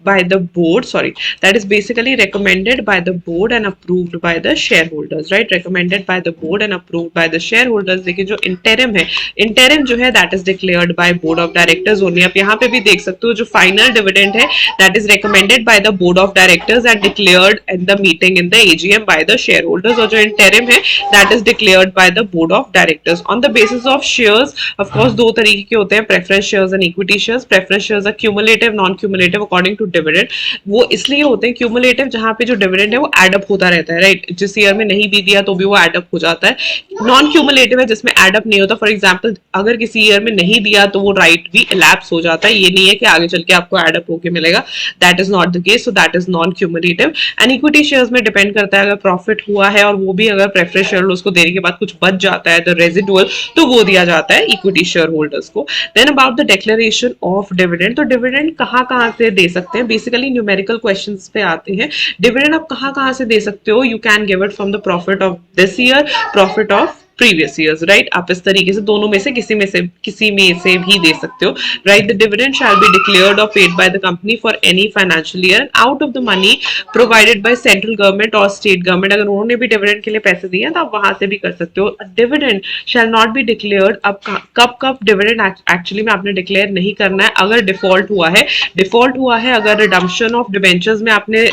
by the board sorry that is basically recommended by the board and approved by the shareholders, right? Recommended by the board and approved by the shareholders। लेकिन जो interim है, interim जो है that is declared by board of directors only। आप यहाँ पे भी देख सकते हो जो final dividend है that is recommended by the board of directors and declared in the meeting in the AGM by the shareholders, और जो interim है that is declared by the board of directors on the basis of shares। of course दो तरीके के होते हैं, preference shares and equity shares। preference shares are cumulative, non cumulative according to dividend। वो इसलिए होते हैं क्यूमुलेटिव जहां पे जो डिविडेंड है वो एडअप होता रहता है, राइट? जिस ईयर में नहीं भी दिया तो भी वो एडअप हो जाता है। नॉन क्यूमुलेटिव है जिसमें एडअप नहीं होता। फॉर एग्जांपल अगर किसी ईयर में नहीं दिया तो वो राइट भी इलैप्स हो जाता है, ये नहीं है कि आगे चल के आपको एडअप होके मिलेगा, that is not the case. So that is non cumulative. And equity shares में डिपेंड करता है, अगर प्रॉफिट हुआ है और वो भी अगर प्रेफरेंस शेयर होल्डर्स को देने के बाद कुछ बच जाता है द रेजिडुअल, तो वो दिया जाता है इक्विटी शेयर होल्डर्स को। Then about the declaration of dividend, तो डिविडेंड कहाँ से दे सकते हैं? बेसिकली न्यूमेरिकल क्वेश्चंस पे आते हैं। डिविडेंड आप कहाँ से दे सकते हो? You can give it from the profit of this year, profit of previous years, right? आप इस तरीके से दोनों में से किसी में से भी दे सकते हो, right? The dividend shall be declared or paid by the company for any financial year and out of the money provided by central government or state government. अगर उन्होंने भी डिविडेंड के लिए पैसे दिए तो आप वहां से भी कर सकते हो। Dividend shall not be declared. अब कब डिविडेंड एक्चुअली में आपने डिक्लेयर नहीं करना है? अगर डिफॉल्ट हुआ है, अगर रिडम्पशन ऑफ डिबेंचर्स में आपने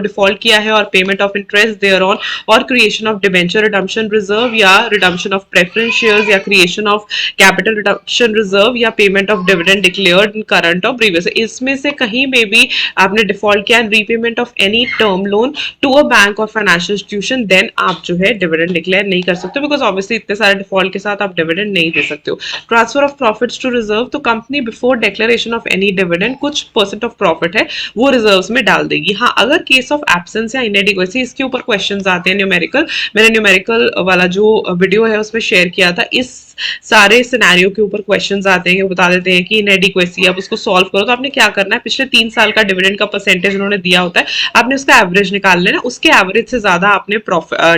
डिफॉल्ट किया है और payment of interest thereon, or creation of debenture redemption reserve या रिडम्पशन ऑफ प्रेफरेंस शेयर्स या creation of capital redemption reserve या payment of dividend declared in current or previous, इसमें से कहीं में भी आपने डिफॉल्ट किया, and repayment of any term loan to a bank or financial institution, then आप जो है डिविडेंड डिक्लेयर नहीं कर सकते, बिकॉज ऑब्वियसली इतने सारे डिफॉल्ट के साथ आप डिविडेंड नहीं दे सकते हो। Transfer of profits to reserve, तो company before declaration of any dividend कुछ परसेंट ऑफ प्रॉफिट है वो रिजर्व्स में डाल देगी। हाँ, अगर केस ऑफ एब्सेंस या इनएडिक्वेसी, इसके ऊपर क्वेश्चंस आते हैं न्यूमेरिकल, मैंने न्यूमेरिकल वाला जो वीडियो है उसमें शेयर किया था। इस सारे सिनेरियो के ऊपर क्वेश्चंस आते हैं, बता देते हैं कि इनएडिक्वेसी, अब उसको सॉल्व करो तो आपने क्या करना है, पिछले 3 साल का डिविडेंड का परसेंटेज उन्होंने दिया होता है, आपने उसका एवरेज निकाल लेना, उसके एवरेज से ज्यादा आपने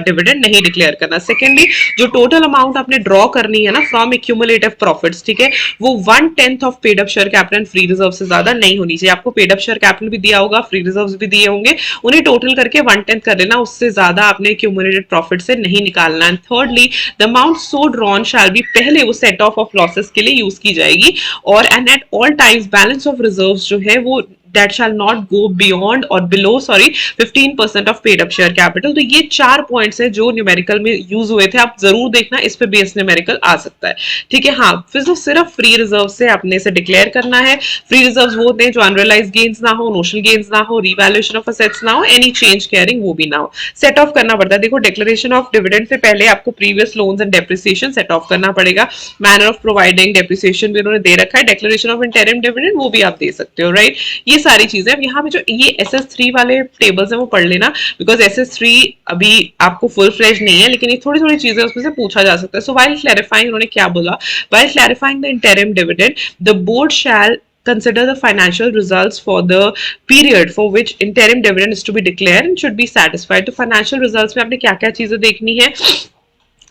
डिविडेंड नहीं डिक्लेयर करना। सेकेंडली, जो टोटल अमाउंट आपने ड्रॉ करनी है ना फ्रॉम एक्यूमुलेटिव प्रॉफिट्स, ठीक है, वो 1/10 of paid up share capital and free reserve से ज्यादा नहीं होनी चाहिए। आपको पेड अप शेयर कैपिटल भी दिया होगा, फ्री रिजर्व भी दिए होंगे, उन्हें टोटल करके 1/10 कर लेना, उससे ज्यादा आपने एक्यूमुलेटेड प्रॉफिट से नहीं निकालना। And thirdly, the amount so drawn shall be, पहले वो सेट ऑफ लॉसेस के लिए यूज की जाएगी, और and at all times balance of reserves जो है वो that shall not go beyond or below 15% of paid up share capital। तो ये 4 पॉइंट्स है जो न्यूमेरिकल में यूज हुए थे, आप जरूर देखना, इस पे बेस न्यूमेरिकल आ सकता है, ठीक है। हाँ, फिर तो सिर्फ फ्री रिजर्व से अपने से डिक्लेयर करना है। फ्री रिजर्व्स वो होते हैं जो अनरियलाइज गेन्स ना हो, नोशनल गेन्स ना हो, रीवैल्यूएशन ऑफ असेट्स ना हो, एनी चेंज केयरिंग वो भी ना हो। सेट ऑफ करना पड़ता है, देखो डिक्लेरेशन ऑफ डिविडेंड से पहले आपको previous loans and depreciation set of करना पड़ेगा। मैनर ऑफ प्रोवाइडिंग डेप्रिसिएशन भी उन्होंने दे रखा है, डिक्लेरेशन ऑफ इंटरिम डिविडेंड वो भी आप दे सकते हो, राइट? ये सारी चीजें। अब यहाँ पे जो ये SS3 वाले टेबल्स हैं वो पढ़ लेना, बिकॉज SS3 अभी आपको फुल फ्लेज नहीं है, लेकिन ये थोड़ी थोड़ी चीजें उसमें से पूछा जा सकता है। सो व्हाइल क्लैरिफाइंग, उन्होंने क्या बोला, while clarifying the interim dividend the board shall consider the financial results for the period for which interim dividend is to be declared and should be satisfied। तो financial results में आपने क्या क्या चीजें देखनी है,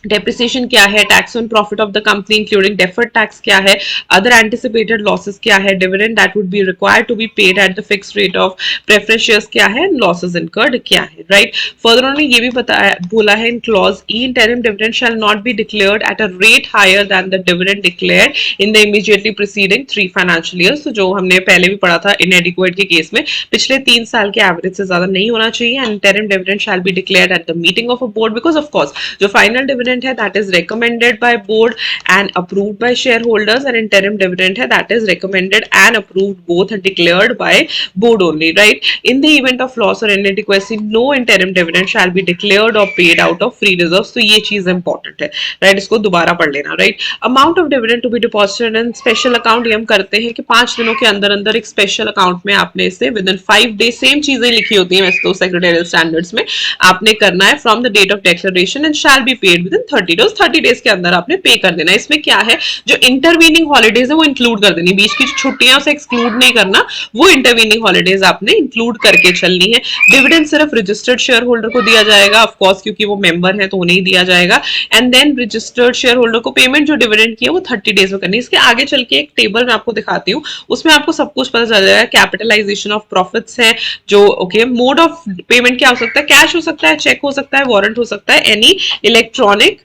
डेप्रिसिएशन क्या है, tax on profit of the company including deferred tax क्या है, अदर एंटिसिपेटेड लॉसेस क्या है, dividend that would be required to be paid at the fix rate of preference shares क्या है, लॉसेस इनकर्ड क्या है, राइट। फर्दर उन्होंने ये भी बताया बोला है in clause E interim dividend shall not be declared at a rate higher than the dividend declared in the immediately preceding 3 financial years. तो जो हमने पहले भी पढ़ा था इनएडिक्वेट के केस में पिछले 3 साल के एवरेज से ज्यादा नहीं होना चाहिए, and interim dividend shall be declared at the meeting of a board, because of course जो फाइनल डिविडेंड है that is recommended by board and approved by shareholders, and interim dividend है that is recommended and approved both and declared by board only, right? In the event of loss or inadequacy no interim dividend shall be declared or paid out of free reserves। तो ये चीज important है, right, इसको दोबारा पढ़ लेना, right. Amount of dividend to be deposited in special account, ये हम करते हैं कि 5 दिनों के अंदर अंदर एक स्पेशल अकाउंट में आपने इसे विद इन 5 डेज, सेम चीजें लिखी होती है वैसे तो सेक्रेटरियल स्टैंडर्ड्स में, आपने करना है from the date of declaration and shall be paid within 30 days. 30 days के अंदर आपने पे कर देना। इसमें क्या है, जो इंटरवीनिंग हॉलीडेज है वो इंक्लूड कर देनी, बीच की जो छुट्टियां उसे एक्सक्लूड नहीं करना, वो इंटरवीनिंग हॉलीडेज आपने इंक्लूड करके चलनी है। डिविडेंड सिर्फ रजिस्टर्ड शेयर होल्डर को दिया जाएगा, ऑफ कोर्स क्योंकि वो मेंबर है तो उन्हें ही दिया जाएगा। And then registered share holder को पेमेंट जो डिविडेंड की है वो 30 डेज में करनी है। इसके आगे चल के एक टेबल मैं आपको दिखाती हूँ, उसमें आपको सब कुछ पता चल जाएगा। कैपिटलाइजेशन ऑफ प्रॉफिट्स है जो, ओके, मोड ऑफ पेमेंट क्या हो सकता है, कैश हो सकता है, चेक हो सकता है, वारंट हो सकता है, एनी इलेक्ट्रॉनिक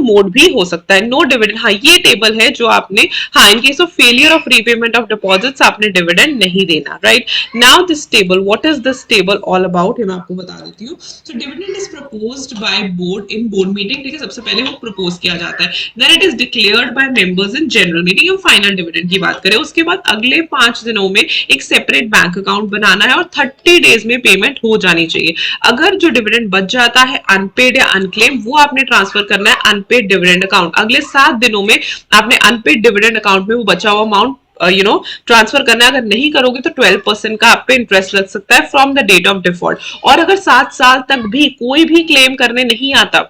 मोड भी हो सकता है। नो डिविडेंड, हाँ ये टेबल है जो आपने, हाँ in case of failure of repayment of deposits आपने डिविडेंड नहीं देना, right. Now this table, what is this table all about, मैं आपको बता देती हूँ। So dividend is proposed by board in board meeting, ठीक है, सबसे पहले वो प्रपोज किया जाता है। Then it is declared by members in general meeting. हम फाइनल डिविडेंड की बात करें, उसके बाद अगले 5 दिनों में एक सेपरेट बैंक अकाउंट बनाना है और 30 डेज में पेमेंट हो जानी चाहिए। अगर जो डिविडेंड बच जाता है अनपेड या अनक्लेम, वो आपने ट्रांसफर करना है अनपेड डिविडेंड अकाउंट। अगले 7 दिनों में आपने अनपेड डिविडेंड अकाउंट में वो बचा हुआ अमाउंट ट्रांसफर करना है। अगर नहीं करोगे तो 12% का आप पे इंटरेस्ट लग सकता है from the date of default. और अगर 7 साल तक भी कोई भी क्लेम करने नहीं आता,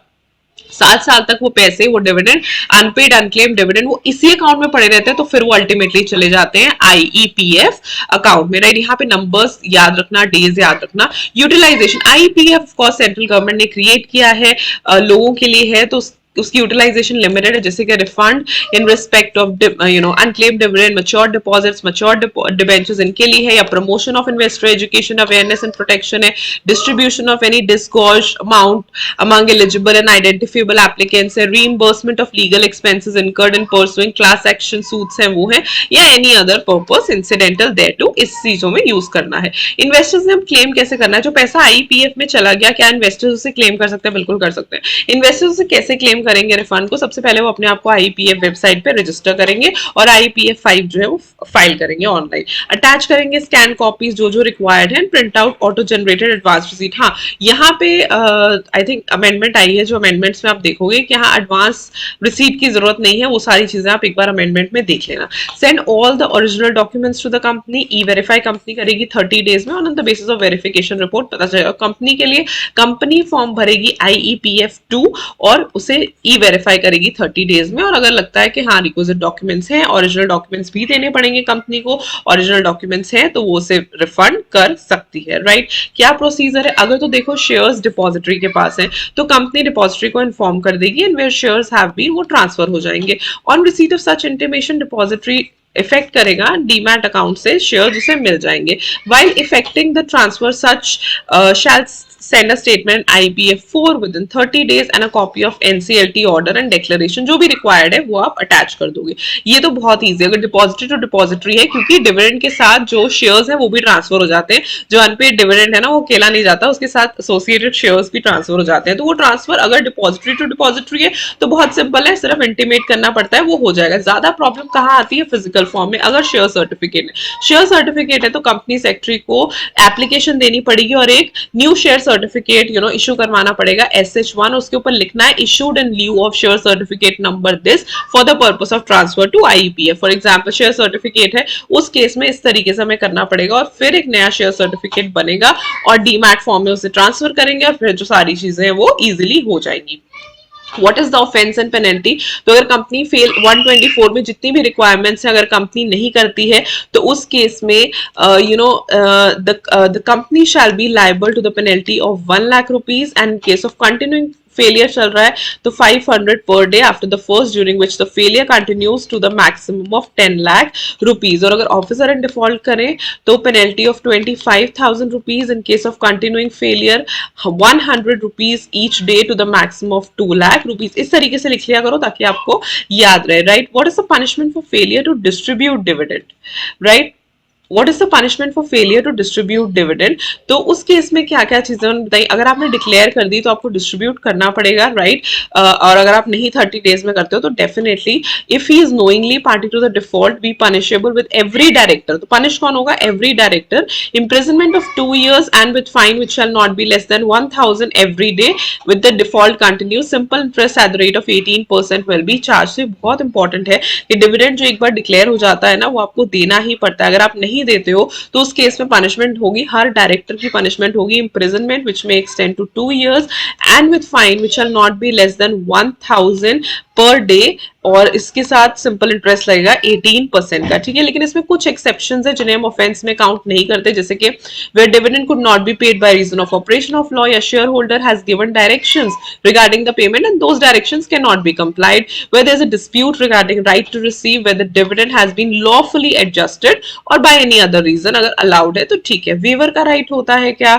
7 साल तक वो पैसे, वो डिविडेंड, अनपेड अनक्लेम डिविडेंड, वो इसी अकाउंट में पड़े रहते हैं, तो फिर वो अल्टीमेटली चले जाते हैं आईईपीएफ अकाउंट में, राइट। यहाँ पे नंबर्स याद रखना, डेज याद रखना। Utilization, IEPF of course central government ने क्रिएट किया है, लोगों के लिए है, तो उसकी यूटिलाइजेशन लिमिटेड है, जैसे कि refund in respect of unclaimed dividend, matured deposits, matured debentures इनके लिए है, या promotion of investor education awareness and protection है, distribution of any disgorge amount among eligible and identifiable applicants है, reimbursement of legal expenses incurred in pursuing class action suits हैं वो है, या any other purpose incidental thereto, इस चीजों में use करना है। इन्वेस्टर्स ने हम क्लेम कैसे करना है, जो पैसा आईपीएफ में चला गया, क्या इन्वेस्टर्स उसे क्लेम कर सकते हैं? बिल्कुल कर सकते हैं। इन्वेस्टर्स उसे कैसे क्लेम करेंगे रिफंड को? सबसे पहले वो अपने आप को आईपीएफ वेबसाइट पे रजिस्टर करेंगे और आईपीएफ 5 जो है वो फाइल करेंगे ऑनलाइन, अटैच करेंगे स्कैन कॉपीज जो जो रिक्वायर्ड है, print out auto generated advance receipt. हाँ, यहाँ पे आई थिंक अमेंडमेंट आई है, जो अमेंडमेंट्स में आप देखोगे कि यहाँ एडवांस रिसीट की जरूरत नहीं है, वो सारी चीजें आप एक बार अमेंडमेंट में देख लेना। Send all the original documents to the company, e verify company करेगी 30 डेज में, on the basis of verification report पता चलेगा कंपनी के लिए। कंपनी फॉर्म भरेगी आईईपीएफ 2 और उसे ई वेरीफाई करेगी 30 डेज में, और अगर लगता है कि हाँ रिक्विजिट डॉक्यूमेंट्स हैं, ओरिजिनल डॉक्यूमेंट्स भी देने पड़ेंगे कंपनी को, ओरिजिनल डॉक्यूमेंट्स हैं तो वो उसे रिफंड कर सकती है, राइट। क्या प्रोसीजर है? अगर तो देखो शेयर्स डिपॉजिटरी के पास है तो कंपनी डिपॉजिटरी को इन्फॉर्म कर देगी, and where shares have been वो ट्रांसफर हो जाएंगे। On receipt of such intimation depository effect करेगा डीमैट अकाउंट से शेयर्स उसे मिल जाएंगे। While effecting the transfer such shall send a statement IPF 4 within 30 days and a copy of NCLT order and declaration, जो भी required है वो आप अटैच कर दोगे। ये तो बहुत ईजी है, अगर डिपॉजिटरी टू डिपॉजिटरी है, क्योंकि डिविडेंड के साथ जो शेयर्स हैं वो भी ट्रांसफर हो जाते हैं। जो अनपेड डिविडेंड है ना वो अकेला नहीं जाता, उसके साथ एसोसिएटेड शेयर्स भी ट्रांसफर हो जाते हैं। तो वो ट्रांसफर अगर डिपॉजिटरी टू डिपॉजिटरी है तो बहुत सिंपल है, सिर्फ इंटीमेट करना पड़ता है, वो हो जाएगा। ज्यादा प्रॉब्लम कहाँ आती है? फिजिकल फॉर्म में। अगर शेयर सर्टिफिकेट है, शेयर सर्टिफिकेट है तो कंपनी सेक्रेटरी को एप्लीकेशन देनी पड़ेगी और एक न्यू शेयर सर्टिफिकेट इशू करवाना पड़ेगा SH1, उसके ऊपर लिखना है issued in lieu of share certificate number this for the purpose of transfer to IPF. For example share certificate है, उस केस में इस तरीके से हमें करना पड़ेगा और फिर एक नया शेयर सर्टिफिकेट बनेगा और डीमैट फॉर्म में उसे ट्रांसफर करेंगे और फिर जो सारी चीजें हैं वो इजिली हो जाएंगी। What is the offense and penalty? तो अगर कंपनी फेल 124 में जितनी भी रिक्वायरमेंट्स है अगर कंपनी नहीं करती है तो उस केस में the company shall be liable to the penalty of 1 lakh rupees, and in case of continuing failure चल रहा है तो 500 per day after the first during which the failure continues to the maximum of 10 lakh rupees. और अगर officer and default करें तो penalty of 25,000 rupees in case of continuing failure, 100 rupees each day to the maximum of 2 lakh rupees. इस तरीके से लिख लिया करो ताकि आपको याद रहे, right. What is the punishment for failure to distribute dividend, right. What is the punishment for failure to distribute dividend, तो उस केस में क्या क्या चीजें बताइए। अगर आपने डिक्लेयर कर दी तो आपको डिस्ट्रीब्यूट करना पड़ेगा, राइट। और अगर आप नहीं 30 डेज में करते हो तो definitely if he is knowingly party to the default be punishable with every director. तो पनिश कौन होगा? Every director. Imprisonment of 2 years and with fine which shall not be less than 1000 every day with the default continue. Simple interest at the rate of 18% will be charge. बहुत important है कि dividend जो एक बार declare हो जाता है ना वो आपको देना ही पड़ता है। अगर आप नहीं देते हो तो उस केस में पनिशमेंट होगी, हर डायरेक्टर की पनिशमेंट होगी इम्प्रिजनमेंट विच में extend to 2 years and with fine which shall not be less than 1000 per day, और इसके साथ सिंपल इंटरेस्ट लगेगा 18% का, ठीक है। लेकिन इसमें कुछ एक्सेप्शंस है जिन्हें हम ऑफेंस में काउंट नहीं करते, जैसे कि where dividend could not be paid by reason of operation of law या share holder has given directions regarding the payment and those directions can not be complied, where there is a dispute regarding right to receive, where the dividend has been lawfully adjusted or by any other reason, अगर allowed है तो ठीक है। Waiver का right होता है क्या,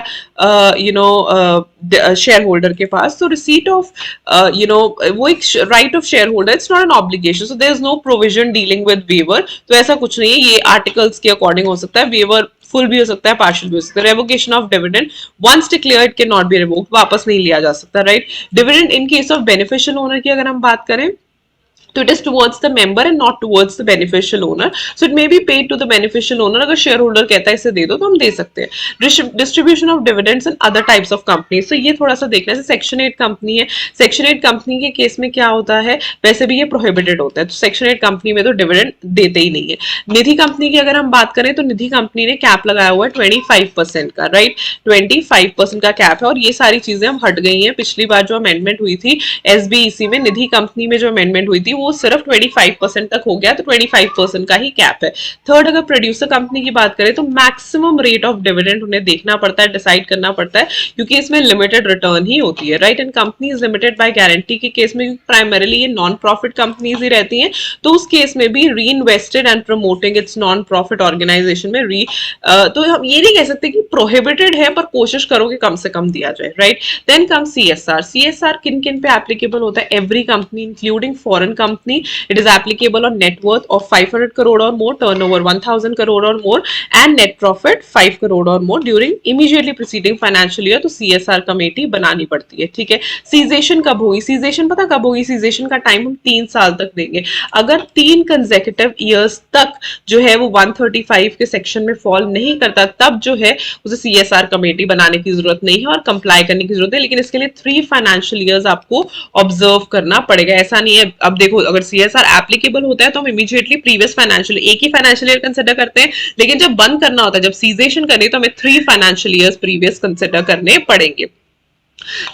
share holder के पास, तो रिसीट ऑफ वो एक right of shareholder, it's not an obligation, so there is no provision dealing with waiver. तो ऐसा कुछ नहीं है, ये आर्टिकल्स के अकॉर्डिंग हो सकता है, वेवर फुल भी हो सकता है, पार्शियल भी हो सकता है। Revocation of dividend once declared can not be revoked, वापस नहीं लिया जा सकता, right. Dividend in case of beneficial owner की अगर हम बात करें तो it is towards the member and not towards the beneficial owner, so it may be paid to the beneficial owner। अगर शेयर होल्डर कहता है इसे दे दो तो हम दे सकते हैं। Distribution of dividends in other types of companies, तो ये थोड़ा सा देखना है। सेक्शन 8 कंपनी है, सेक्शन 8 कंपनी के केस में क्या होता है, वैसे भी ये प्रोहिबिटेड होता है, तो सेक्शन 8 कंपनी में तो डिविडेंड देते ही नहीं है। निधि कंपनी की अगर हम बात करें तो निधि कंपनी ने कैप लगाया हुआ है 25% का, राइट, 25% का कैप है, और ये सारी चीजें हम हट गई हैं। पिछली बार जो अमेंडमेंट हुई थी एसबीईसी में, निधि कंपनी में जो अमेंडमेंट हुई थी वो सिर्फ 25% तक हो गया, तो 25% का ही कैप है। थर्ड, अगर प्रोड्यूसर कंपनी की बात करें तो मैक्सिमम रेट ऑफ डिविडेंड उन्हें देखना पड़ता है, डिसाइड करना पड़ता है, क्योंकि इसमें लिमिटेड रिटर्न ही होती है, right. And companies limited by guarantee के केस में प्राइमरीली ये नॉन प्रॉफिट कंपनीज ही रहती हैं, तो उस केस में भी reinvested and promoting its non profit organisation में तो हम ये नहीं कह सकते कि प्रोहिबिटेड है, पर कोशिश करो कि कम से कम दिया जाए, right. Then come CSR. CSR किन किन पे एप्लीकेबल होता है? Every company including foreign company, it is applicable on net worth of 500 crore or more, turnover 1000 crore or more and net profit 5 crore or more during immediately preceding financial year। तो CSR committee बनानी पड़ती है, ठीक है। Cessation कब होगी? Cessation पता कब होगी? सीजेशन का टाइम हम 3 साल तक देंगे। अगर 3 कंसेक्यूटिव ईयर्स तक जो है वो 135 के सेक्शन में फॉल नहीं करता, तब जो है उसे CSR कमेटी बनाने की जरूरत नहीं है और कंप्लाई करने की जरूरत है, लेकिन इसके लिए 3 फाइनेंशियल ईयर्स आपको ऑब्जर्व करना पड़ेगा। ऐसा नहीं है, अब देखो अगर CSR एप्लीकेबल होता है तो हम इमीडिएटली प्रीवियस फाइनेंशियल एक ही फाइनेंशियल ईयर कंसीडर करते हैं, लेकिन जब बंद करना होता है, जब सीजेशन करनी, तो हमें 3 फाइनेंशियल ईयर्स प्रीवियस कंसीडर करने पड़ेंगे।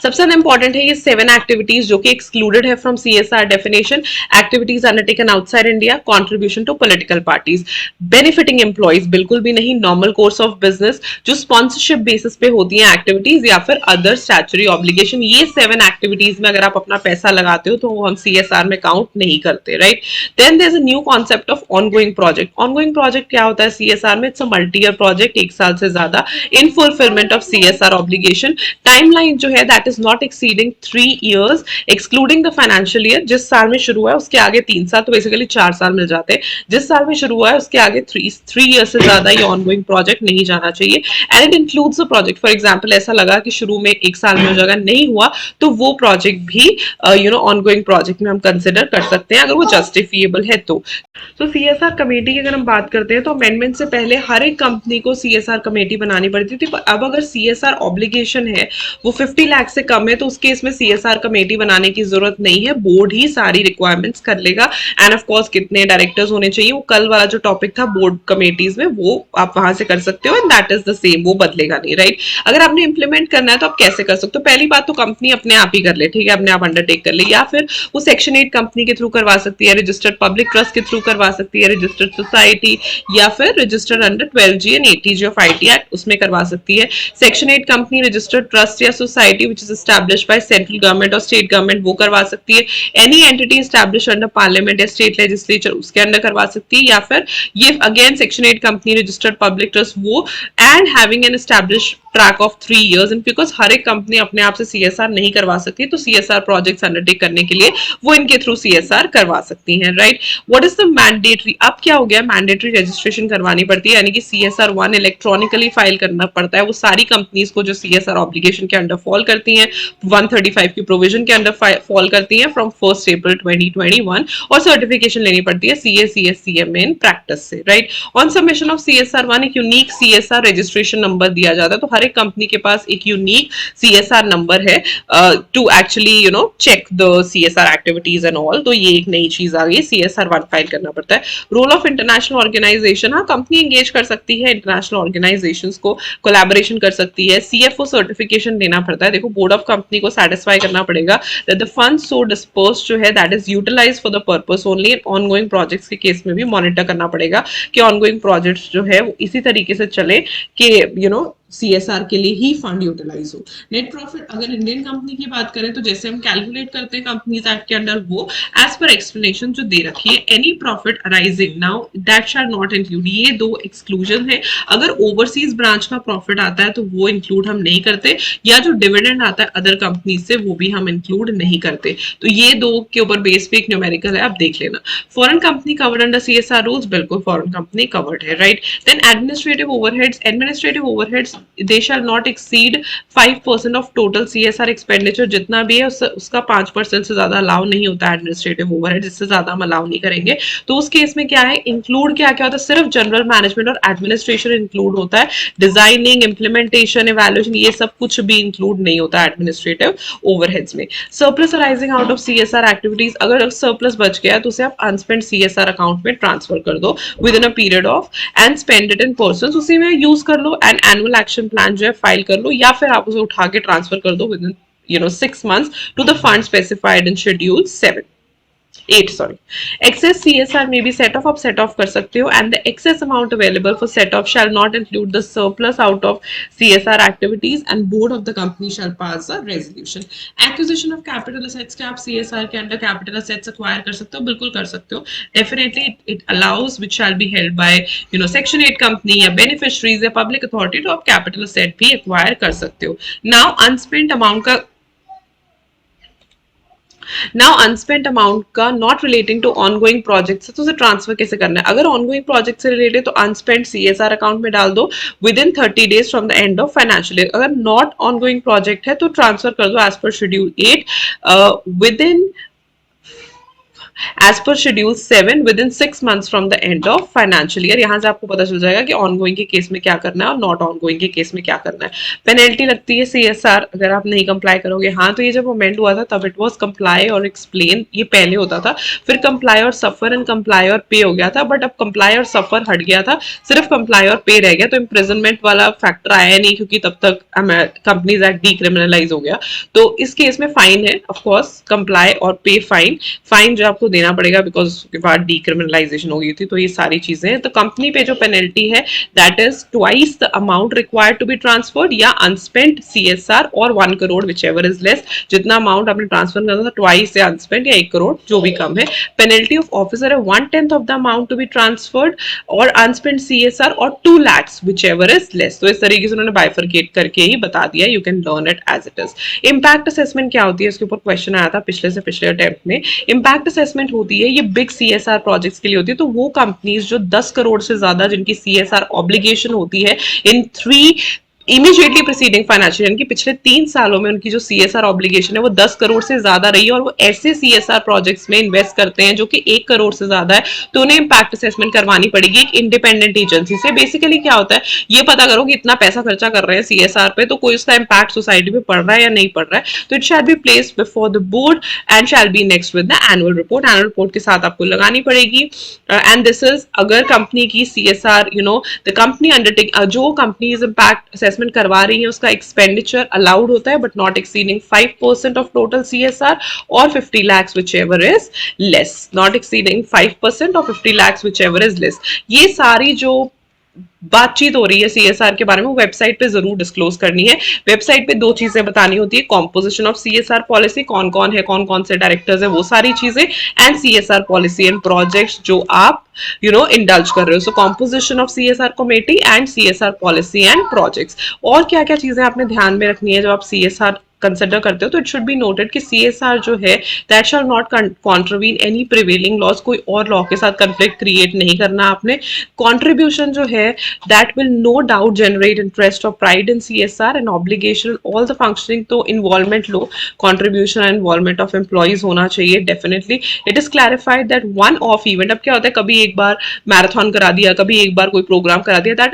सबसे ज्यादा इंपॉर्टेंट है ये 7 एक्टिविटीज जो कि एक्सक्लूडेड है from CSR definition. Activities undertaken outside India, contribution to political parties, benefiting employees बिल्कुल भी नहीं, नॉर्मल कोर्स ऑफ बिजनेस, जो स्पॉन्सरशिप बेसिस पे होती हैं एक्टिविटीज, या फिर अदर स्टैट्यूटरी ऑब्लिगेशन। ये 7 एक्टिविटीज में अगर आप अपना पैसा लगाते हो तो वो हम सीएसआर में काउंट नहीं करते, right. Then there is a new concept of ongoing project. Ongoing project क्या होता है सीएसआर में? It's a multi year project, 1 साल से ज्यादा, in fulfilment of CSR obligation. Timeline जो है that is not exceeding 3 years excluding the financial year। जिस साल में शुरू हुआ है उसके आगे 3 साल, तो बेसिकली 4 साल मिल जाते हैं। जिस साल में शुरू हुआ है उसके आगे 3 years से ज्यादा ये ऑनगोइंग प्रोजेक्ट नहीं जाना चाहिए। And it includes a project, for example ऐसा लगा कि शुरू में 1 साल में हो जाएगा, नहीं हुआ, तो वो प्रोजेक्ट भी ऑनगोइंग प्रोजेक्ट में हम कंसिडर कर सकते हैं अगर वो जस्टिफिएबल है तो। सीएसआर कमेटी की अगर हम बात करते हैं तो अमेंडमेंट से पहले हर एक कंपनी को सीएसआर कमेटी बनानी पड़ती थी, पर अब अगर सीएसआर ऑब्लिगेशन है वो 50 लाख से कम है तो उस केस में सीएसआर कमेटी बनाने की जरूरत नहीं है, बोर्ड ही सारी रिक्वायरमेंट्स कर लेगा। एंड ऑफ कोर्स कितने डायरेक्टर्स होने चाहिए, वो कल वाला जो टॉपिक था बोर्ड कमेटीज में, वो आप वहां से कर सकते हो, and that is the same, वो बदलेगा नहीं, राइट। अगर आपने इंप्लीमेंट करना है तो आप कैसे कर सकते हो? पहली बात तो कंपनी अपने आप ही कर ले, ठीक है, अपने आप अंडरटेक कर ले, या फिर वो सेक्शन 8 कंपनी के थ्रू करवा सकती है, रजिस्टर्ड पब्लिक ट्रस्ट के थ्रू करवा सकती है, रजिस्टर्ड सोसाइटी, या फिर registered under 12G and 80G of IT act, उसमें करवा सकती है। सेक्शन 8 कंपनी रजिस्टर्ड ट्रस्ट या society society which is established bye central government or state government वो करवा सकती है, any entity establish under parliament या स्टेट लेजिस्लेचर उसके अंडर करवा सकती है, या फिर ये again section 8 company registered public trust वो, and having an establish track of 3 years, and because हर एक कंपनी अपने आप से सीएसआर नहीं करवा सकती, तो सीएसआर प्रोजेक्ट्स अंडरटेक करने के लिए वो इनके थ्रू सीएसआर करवा सकती हैं, right. What is the mandatory, अब क्या हो गया, मैंडेटरी रजिस्ट्रेशन करवानी पड़ती है, यानी कि सीएसआर 1 इलेक्ट्रॉनिकली फाइल करना पड़ता है वो सारी कंपनीज को जो सीएसआर ऑब्लिगेशन के अंडर फॉल करती हैं, 135 की प्रोविजन के अंडर फॉल करती हैं फ्रॉम 1 अप्रैल 2021, और सर्टिफिकेशन लेनी पड़ती है CA/CSCMA इन प्रैक्टिस से, right. On submission of CSR 1 एक यूनिक सीएसआर रजिस्ट्रेशन नंबर दिया जाता है, तो हर एक कंपनी के पास एक यूनिक सीएसआर नंबर है to actually check the CSR activities and all, तो ये एक नई चीज आ गई, सीएसआर 1 फाइल करना पड़ता है। रोल ऑफ इंटरनेशनल ऑर्गेनाइजेशन, हाँ कंपनी एंगेज कर सकती है इंटरनेशनल ऑर्गेनाइजेशंस को, कोलैबोरेशन कर सकती है, सीएफओ सर्टिफिकेशन देना पड़ता है, देखो बोर्ड ऑफ कंपनी को सेटिस्फाई करना पड़ेगा that the funds so dispersed जो है that is utilised for the purpose only, and ongoing projects के केस में भी मॉनिटर करना पड़ेगा कि ऑनगोइंग प्रोजेक्ट्स जो है वो इसी तरीके से चले कि सीएसआर के लिए ही फंड यूटिलाइज हो। नेट प्रॉफिट, अगर इंडियन कंपनी की बात करें तो जैसे हम कैलकुलेट करते हैं कंपनीज एक्ट के अंडर, वो एज पर एक्सप्लेनेशन जो दे रखी है, any profit arising now that shall not include, ये दो एक्सक्लूजन है। अगर ओवरसीज ब्रांच का प्रॉफिट आता है तो वो इंक्लूड हम नहीं करते, या जो डिविडेंड आता है अदर कंपनीज से वो भी हम इंक्लूड नहीं करते, तो ये दो के ऊपर बेस पे एक न्यूमेरिकल है, आप देख लेना। Foreign company covered under CSR rules, बिल्कुल फॉरेन कंपनी कवर्ड है, right. Then administrative overheads they shall not exceed 5% of total CSR expenditure, जितना भी है उसका 5% से ज्यादा अलाउ नहीं होता है एडमिनिस्ट्रेटिव ओवरहेड, जिससे ज्यादा हम अलाउ नहीं करेंगे। तो उस केस में क्या है, इंक्लूड क्या क्या होता है, सिर्फ जनरल मैनेजमेंट और एडमिनिस्ट्रेशन इंक्लूड होता है, डिजाइनिंग, इम्प्लीमेंटेशन, इवैल्यूएशन ये सब कुछ भी इंक्लूड नहीं होता है एडमिनिस्ट्रेटिव ओवरहेड्स में। Surplus arising out of CSR activities, अगर सरप्लस बच गया तो उसे आप अनस्पेंड सीएसआर अकाउंट में ट्रांसफर कर दो with in a period of, and spend it in person, उसी में यूज कर लो, एंड एनुअल एक्शन प्लान जो है फाइल कर लो, या फिर आप उसे उठा के ट्रांसफर कर दो within 6 months to the fund specified in schedule 8 sorry। excess CSR may be set off, आप set off कर सकते हो, and the excess amount available for set off shall not include the surplus out of CSR activities, and board of the company shall pass a resolution। acquisition of capital assets, क्या आप CSR के अंदर capital assets acquire कर सकते हो, बिल्कुल कर सकते हो, definitely it allows, which shall be held by section 8 company या beneficiaries या public authority, तो आप capital asset भी acquire कर सकते हो। now unspent amount का अनस्पेंट अमाउंट का not relating to ongoing project है, तो उसे ट्रांसफर कैसे करना है, अगर ऑनगोइंग प्रोजेक्ट से रिलेटेड तो अनस्पेंट सीएसआर अकाउंट में डाल दो within 30 days from the end of financial year, अगर नॉट ऑनगोइंग प्रोजेक्ट है तो ट्रांसफर कर दो as per schedule 8 within as per schedule 7 within 6 months from the end of financial year. यहां से आपको पता चल जाएगा कि ऑनगोइंग के केस में क्या करना है और नॉट ऑनगोइंग के केस में क्या करना है। पेनल्टी लगती है सीएसआर अगर आप नहीं कंप्लाई करोगे, हाँ तो ये जब अमेंड हुआ था तब इट वाज कंप्लाई और एक्सप्लेन, ये पहले होता था, फिर कंप्लाई और सफर एंड कंप्लाई और पे हो गया था, बट अब कंप्लाई और सफर हट गया था, सिर्फ कंप्लाई और पे रह गया, तो इम्प्रिजनमेंट वाला फैक्टर आया नहीं क्योंकि तब तक कंपनीज एक्ट डीक्रिमिनलाइज हो गया। तो इस केस में फाइन है ऑफकोर्स, कंप्लाई और पे फाइन जो आपको देना पड़ेगा बिकॉज उसके बाद डीक्रिमिनलाइजेशन हो गई थी, तो ये सारी चीजें, तो कंपनी पे जो पेनल्टी है that is twice the amount required to be transferred, या अनस्पेंट सीएसआर और 1 crore whichever is less, जितना अमाउंट आपने ट्रांसफर करना था ट्वाइस या अनस्पेंट या 1 crore जो भी कम है। पेनल्टी ऑफ ऑफिसर है 1/10 of the amount to be transferred और अनस्पेंट सीएसआर और 2 lakhs whichever is less, तो इस तरीके से उन्होंने बाइफरकेट करके ही बता दिया, you can learn it as it is. Impact assessment क्या होती है, इसके ऊपर क्वेश्चन आया था पिछले से पिछले अटेम्प्ट में। इम्पैक्ट असेसमेंट होती है, ये बिग सीएसआर प्रोजेक्ट्स के लिए होती है, तो वो कंपनीज जो 10 crore से ज्यादा जिनकी सीएसआर ऑब्लिगेशन होती है इन 3 इमीडिएटली प्रीसीडिंग फाइनेंशियल, यानी कि पिछले 3 सालों में उनकी जो सीएसआर ऑब्लिगेशन है वो 10 crore से ज्यादा रही है, और वो ऐसे सीएसआर प्रोजेक्ट्स में इन्वेस्ट करते हैं जो कि 1 crore से ज्यादा है, तो उन्हें इंपैक्ट असेसमेंट करवानी पड़ेगी एक इंडिपेंडेंट एजेंसी से। बेसिकली क्या होता है, ये पता करो कि इतना पैसा खर्चा कर रहे हैं सीएसआर पे, तो कोई उसका इंपैक्ट सोसाइटी पे पड़ रहा है या नहीं पड़ रहा है, तो it shall be placed before the board and shall B next with the annual report के साथ आपको लगानी पड़ेगी। एंड दिस इज अगर कंपनी की सीएसआर द कंपनी अंडरटेक, जो कंपनी इंपैक्ट असेसमेंट करवा रही है उसका एक्सपेंडिचर अलाउड होता है but not exceeding 5% of total CSR और 50 lakhs whichever is less, not exceeding 5% or 50 lakhs whichever is less। ये सारी जो बातचीत हो रही है सीएसआर के बारे में, वो वेबसाइट पे जरूर डिस्क्लोज करनी है। वेबसाइट पे दो चीजें बतानी होती है, कॉम्पोजिशन ऑफ सीएसआर पॉलिसी, कौन कौन है, कौन कौन से डायरेक्टर्स है, वो सारी चीजें, and CSR policy and projects जो आप इंडल्ज कर रहे हो। So composition of CSR committee and CSR policy and projects. और क्या क्या चीजें आपने ध्यान में रखनी है जब आप सीएसआर कंसिडर करते हो, तो इट शुड बी नोटेड कि सीएसआर जो है that shall not contravene any prevailing laws, कोई और लॉ के साथ कंफ्लिक्ट क्रिएट नहीं करना आपने। कंट्रीब्यूशन जो है that will no doubt generate interest और pride in CSR and obligation all the functioning, तो इन्वॉल्वमेंट लो, contribution and involvement of employees होना चाहिए definitely. It is clarified that one off event, अब क्या होता है कभी एक बार मैराथन करा दिया, कभी एक बार कोई प्रोग्राम करा दिया, that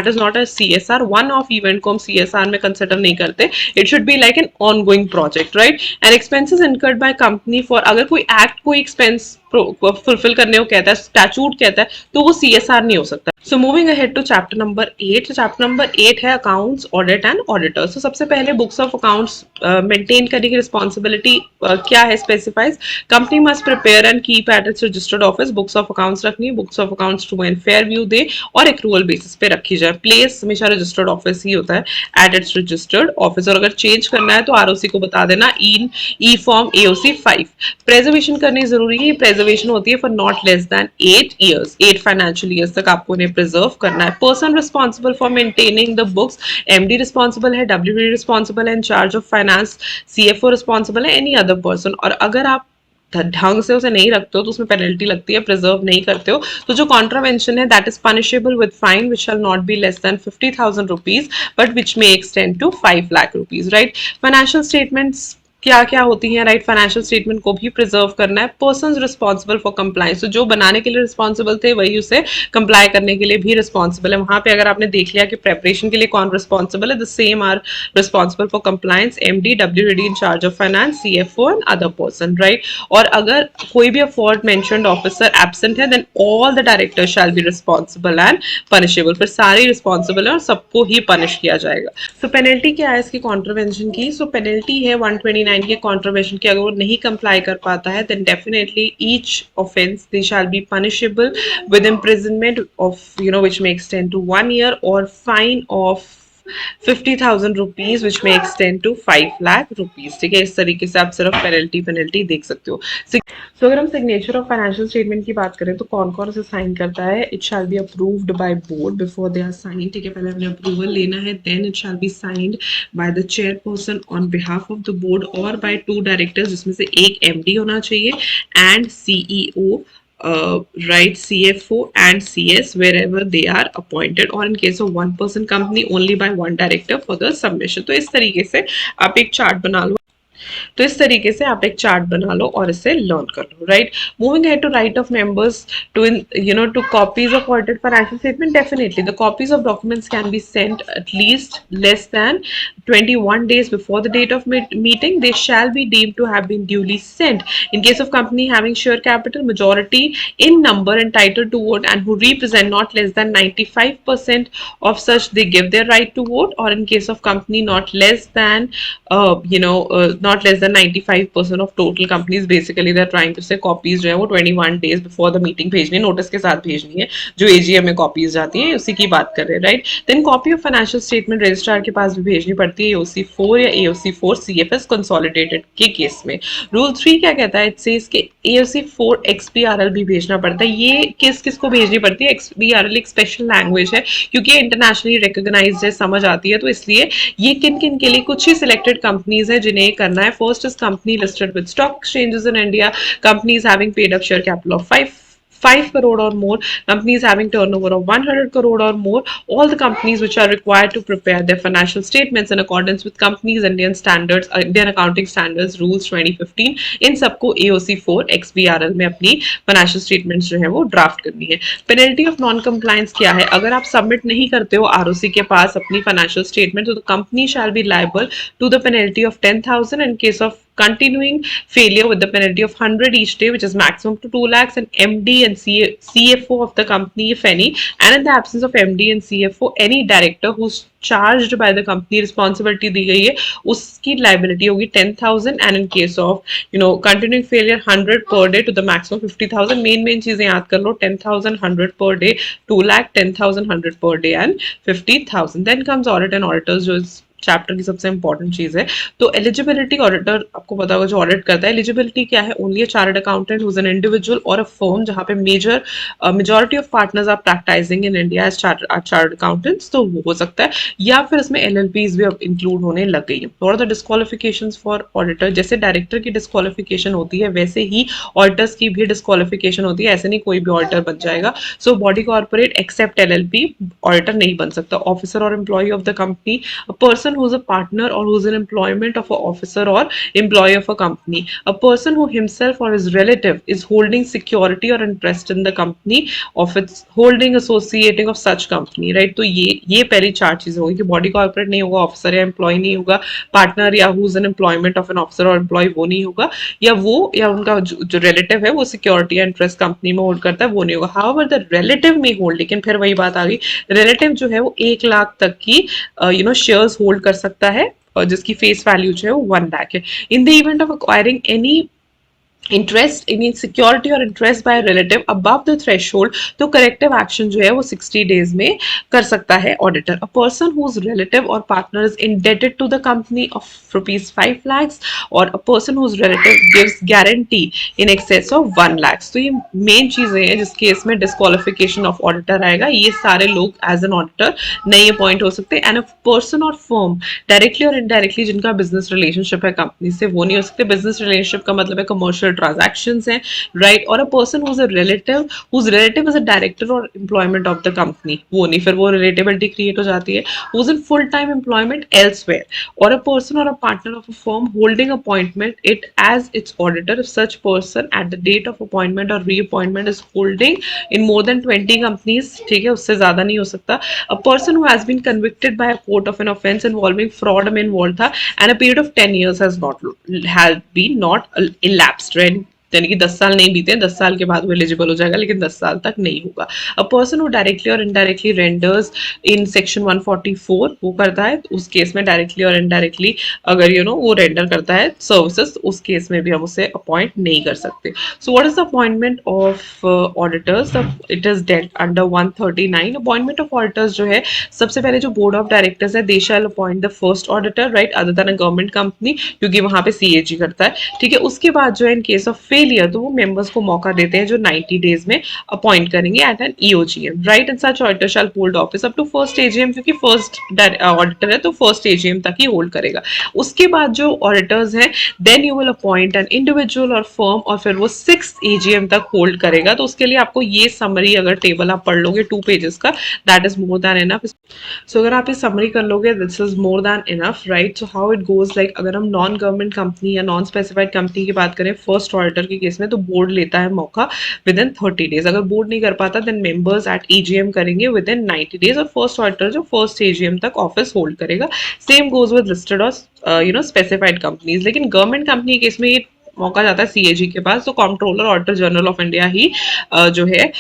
is not a CSR. One off event को हम सीएसआर में कंसिडर नहीं करते, it should be like an ongoing project, right. And expenses incurred by company for, अगर कोई एक्ट कोई एक्सपेंस फुलफिल करने को कहता है, स्टैचूट कहता है, तो वो सीएसआर नहीं हो सकता। So moving ahead to chapter number 8। Chapter number 8 है अकाउंट्स, ऑडिट एंड ऑडिटर्स। तो सबसे पहले बुक्स ऑफ अकाउंट्स मेंटेन करने की रिस्पॉन्सिबिलिटी क्या है, specifies company must prepare and keep at its registered office books of accounts रखनी है, books of accounts to an fair view दे और एक्रूअल बेसिस पे रखी जाए। प्लेस हमेशा रजिस्टर्ड ऑफिस ही होता है, एट इट्स रजिस्टर्ड ऑफिस, और अगर चेंज करना है तो आरओसी को बता देना, in e form AOC 5। Preservation करनी जरूरी है, प्रेजर्वेशन होती है for not less than 8 years, 8 financial years तक आपको इन्हें प्रिजर्व करना है। Person responsible for maintaining the books, MD responsible है, डब्ल्यूडी रिस्पॉन्सिबल है, in-charge of finance CFO responsible है, एनी अदर पर्सन। और अगर आप ढंग से उसे नहीं रखते हो तो उसमें पेनल्टी लगती है, प्रिजर्व नहीं करते हो तो जो कॉन्ट्रावेंशन है that is punishable with fine which shall not be less than 50,000 rupees but which may extend to 5 lakh rupees, right. Financial statements क्या क्या होती हैं, राइट। फाइनेंशियल स्टेटमेंट को भी प्रिजर्व करना है। पर्सन रिस्पॉन्सिबल फॉर कंप्लायंस, तो जो बनाने के लिए रिस्पॉन्सिबल थे वही उसे कंप्लाई करने के लिए भी रिस्पॉन्सिबल है। वहां पे अगर आपने देख लिया कि प्रेपरेशन के लिए कौन रिस्पॉन्सिबल है, the same are responsible for compliance, MD, WD in charge of finance, CFO and other person, right. और अगर कोई भी अफोर्ड मेंशन्ड ऑफिसर एब्सेंट है then all the director shall be responsible and punishable, फिर सारे responsible है और सबको ही पनिश किया जाएगा। सो पेनल्टी क्या है इसकी कॉन्ट्रवेंशन की, सो पेनल्टी है 129 के कॉन्ट्रवेंशन की, अगर वो नहीं कंप्लाई कर पाता है then definitely each offence they shall be punishable with imprisonment of which may extend to 1 year or fine of 50,000 rupees which में एक्सटेंड टू 5 लाख रुपीज, ठीक है। इस तरीके से आप सिर्फ पेनल्टी देख सकते हो। तो अगर हम सिग्नेचर ऑफ फाइनेंशियल स्टेटमेंट की बात करें तो कौन कौन से साइन करता है, it shall be approved by board before they are sign, ठीक है। पहले हमने अप्रूवल लेना है, then it shall be signed by the chairperson on behalf of the board और बाय 2 डायरेक्टर्स, जिसमें से एक एमडी होना चाहिए and CEO, right, CFO and CS wherever they are appointed, or in case of one person company only by one director for the submission। तो इस तरीके से आप एक चार्ट बना लो, तो इस तरीके से आप एक चार्ट बना लो और इसे लर्न कर लो, right. Moving head to right of members to two copies of audited financial statement, definitely the copies of documents can be sent at least less than 21 days before the date of meeting. They shall be deemed to have been duly sent. In case of company having share capital majority in number entitled to vote and who represent not less than 95% of such, they give their right to vote, or in case of company not less than not less than 95% of total companies, basically they're trying to say copies जो है वो 21 days before the meeting भेजनी है, notice के साथ भेजनी है, जो एजीएम में कॉपीज जाती है उसी की बात कर रहे हैं, right. Then copy of financial statement registrar के पास भी भेजनी पड़ती है, एओसी 4 या एओसी 4 सीएफएस कंसोलिडेटेड के केस में। रूल 3 क्या कहता है, इट सेज कि एओसी 4 एक्सबीआरएल भी भेजना पड़ता है। ये किस को भेजनी पड़ती है, एक्सबीआरएल एक स्पेशल लैंग्वेज है क्योंकि इंटरनेशनली रिकॉग्नाइज्ड है, समझ आती है, तो इसलिए ये किन किन के लिए, कुछ ही सिलेक्टेड कंपनीज है जिन्हें करना है। First is company listed with stock exchanges in India, companies having paid up share capital of 5 crore or more, companies having turnover of 100 crore or more, all the companies which are required to prepare their financial statements in accordance with companies Indian standards, Indian accounting standards rules 2015, इन सबको AOC 4 XBRL में अपनी financial statements जो है वो draft करनी है। Penalty of non compliance क्या है, अगर आप सबमिट नहीं करते हो आरओसी के पास अपनी फाइनेंशियल स्टेटमेंट, तो the company shall be liable to the penalty of 10,000 in case of continuing failure with the penalty of 100 each day, which is maximum to 2 lakhs, and MD and CFO of the company, if any, and in the absence of MD and CFO, any director who's charged by the company, responsibility दी गई है, उसकी liability होगी 10,000, and in case of continuing failure 100 per day to the maximum 50,000. Main चीजें याद कर लो, 10,000, 100 per day, 2 lakh, 10,000, 100 per day and 50,000. Then comes audit and auditors, जो chapter की सबसे इंपॉर्टेंट चीज है. तो एलिजिबिलिटी, ऑडिटर आपको पता होगा जो ऑडिट करता है, एलिजिबिलिटी क्या है? Only a chartered accountant who's an individual और अ फर्म जहां पे majority of partners are practising in India as chartered accountants, तो वो हो सकता है. या फिर इसमें एलएलपीज भी अब इंक्लूड होने लग गई है. और द डिस्क्वालिफिकेशंस फॉर ऑडिटर, जैसे डायरेक्टर की डिस्क्वालिफिकेशन होती है वैसे ही ऑडिटर्स की भी डिस्क्वालिफिकेशन होती है. ऐसे नहीं कोई भी ऑडिटर बन जाएगा. So body corporate except LLP auditor नहीं बन सकता. ऑफिसर और employee of the company, a person who's a partner or who's in employment of an officer or employee of a company, a person who himself or his relative is holding security or interest in the company of its holding associating of such company, right? तो ये पहली चार चीजें होगी कि body corporate नहीं होगा, officer या एम्प्लॉय नहीं होगा, पार्टनर या who's in employment of an officer or employee वो नहीं होगा, या उनका जो रिलेटिव है वो सिक्योरिटी या इंटरेस्ट कंपनी में होल्ड करता है वो नहीं होगा. हाउएवर द रिलेटिव में होल्ड, लेकिन फिर वही बात आ गई, रिलेटिव जो है वो 1 लाख तक की शेयर्स होल्ड कर सकता है और जिसकी फेस वैल्यू जो है वो 1 लाख है. In the event of acquiring any interest in security or interest by relative above the threshold, तो करेक्टिव एक्शन जो है वो 60 डेज में कर सकता है auditor. A person whose relative or partner is indebted to the company of ₹5 lakhs or a person whose relative gives guarantee in excess of 1 lakhs. तो ये मेन चीजें हैं जिस केस में डिस्क्वालिफिकेशन ऑफ ऑडिटर आएगा. ये सारे लोग एज एन ऑडिटर नहीं अपॉइंट हो सकते. एंड अ पर्सन और फर्म डायरेक्टली और इनडायरेक्टली जिनका बिजनेस रिलेशनशिप है कंपनी से, वो नहीं हो सकते. बिजनेस रिलेशनशिप का मतलब है कमर्शियल transactions हैं, right? और a person who's a relative, whose relative is a director or employment of the company, वो नहीं, फिर वो relatability create हो जाती है. who's in full time employment elsewhere, or a person or a partner of a firm holding appointment it as its auditor if such person at the date of appointment or reappointment is holding in more than 20 companies, ठीक है, उससे ज्यादा नहीं हो सकता. a person who has been convicted by a court of an offense involving fraud में involved था and a period of 10 years has been not elapsed, यानी कि 10 साल नहीं बीते, 10 साल के बाद वो एलिजिबल हो जाएगा, लेकिन 10 साल तक नहीं होगा. अ पर्सन हु डायरेक्टली और इनडायरेक्टली रेंडर्स इन सेक्शन 144 वो करता है, उस केस में डायरेक्टली और इनडायरेक्टली अगर वो रेंडर करता है सर्विसेज, उस केस में भी हम उसे अपॉइंट नहीं कर सकते. So what is the appointment of auditors? It is dealt under 139. Appointment of auditors जो है, सबसे पहले जो बोर्ड ऑफ डायरेक्टर्स है, they shall appoint the first auditor, right, other than a government company, क्योंकि वहां पे सीएजी करता है, ठीक है. उसके बाद जो है इन केस ऑफ फेलियर तो वो मेंबर्स को मौका देते हैं जो 90 डेज में अपॉइंट करेंगे at an EOGM, right. And such auditor shall hold office up to first AGM, क्योंकि फर्स्ट ऑडिटर है तो फर्स्ट एजीएम तक ही होल्ड करेगा. उसके बाद जो ऑडिटर्स हैं, then you will appoint an individual और फर्म, और फिर वो 6th एजीएम तक होल्ड करेगा. तो उसके लिए आपको ये समरी अगर टेबल आप पढ़ लोगे 2 पेजेस का, that is more than enough. So अगर आप ये समरी कर लोगे, this is more than enough, right. So how it goes, like अगर हम नॉन गवर्नमेंट कंपनी या नॉन स्पेसिफाइड कंपनी की बात करें फर्स्ट ऑडिटर के केस में, तो बोर्ड लेता है मौका विद इन 30 डेज. अगर बोर्ड नहीं कर पाता देन मेंबर्स एट एजीएम करेंगे विद इन 90 डेज, और फर्स्ट ऑडिटर जो फर्स्ट एजीएम तक ऑफिस होल्ड करेगा. सेम गोज विद लिस्टेड और स्पेसिफाइड कंपनीज. लेकिन गवर्नमेंट कंपनी के केस में ये मौका जाता है सीएजी के पास. तो controller auditor general of India ही जो है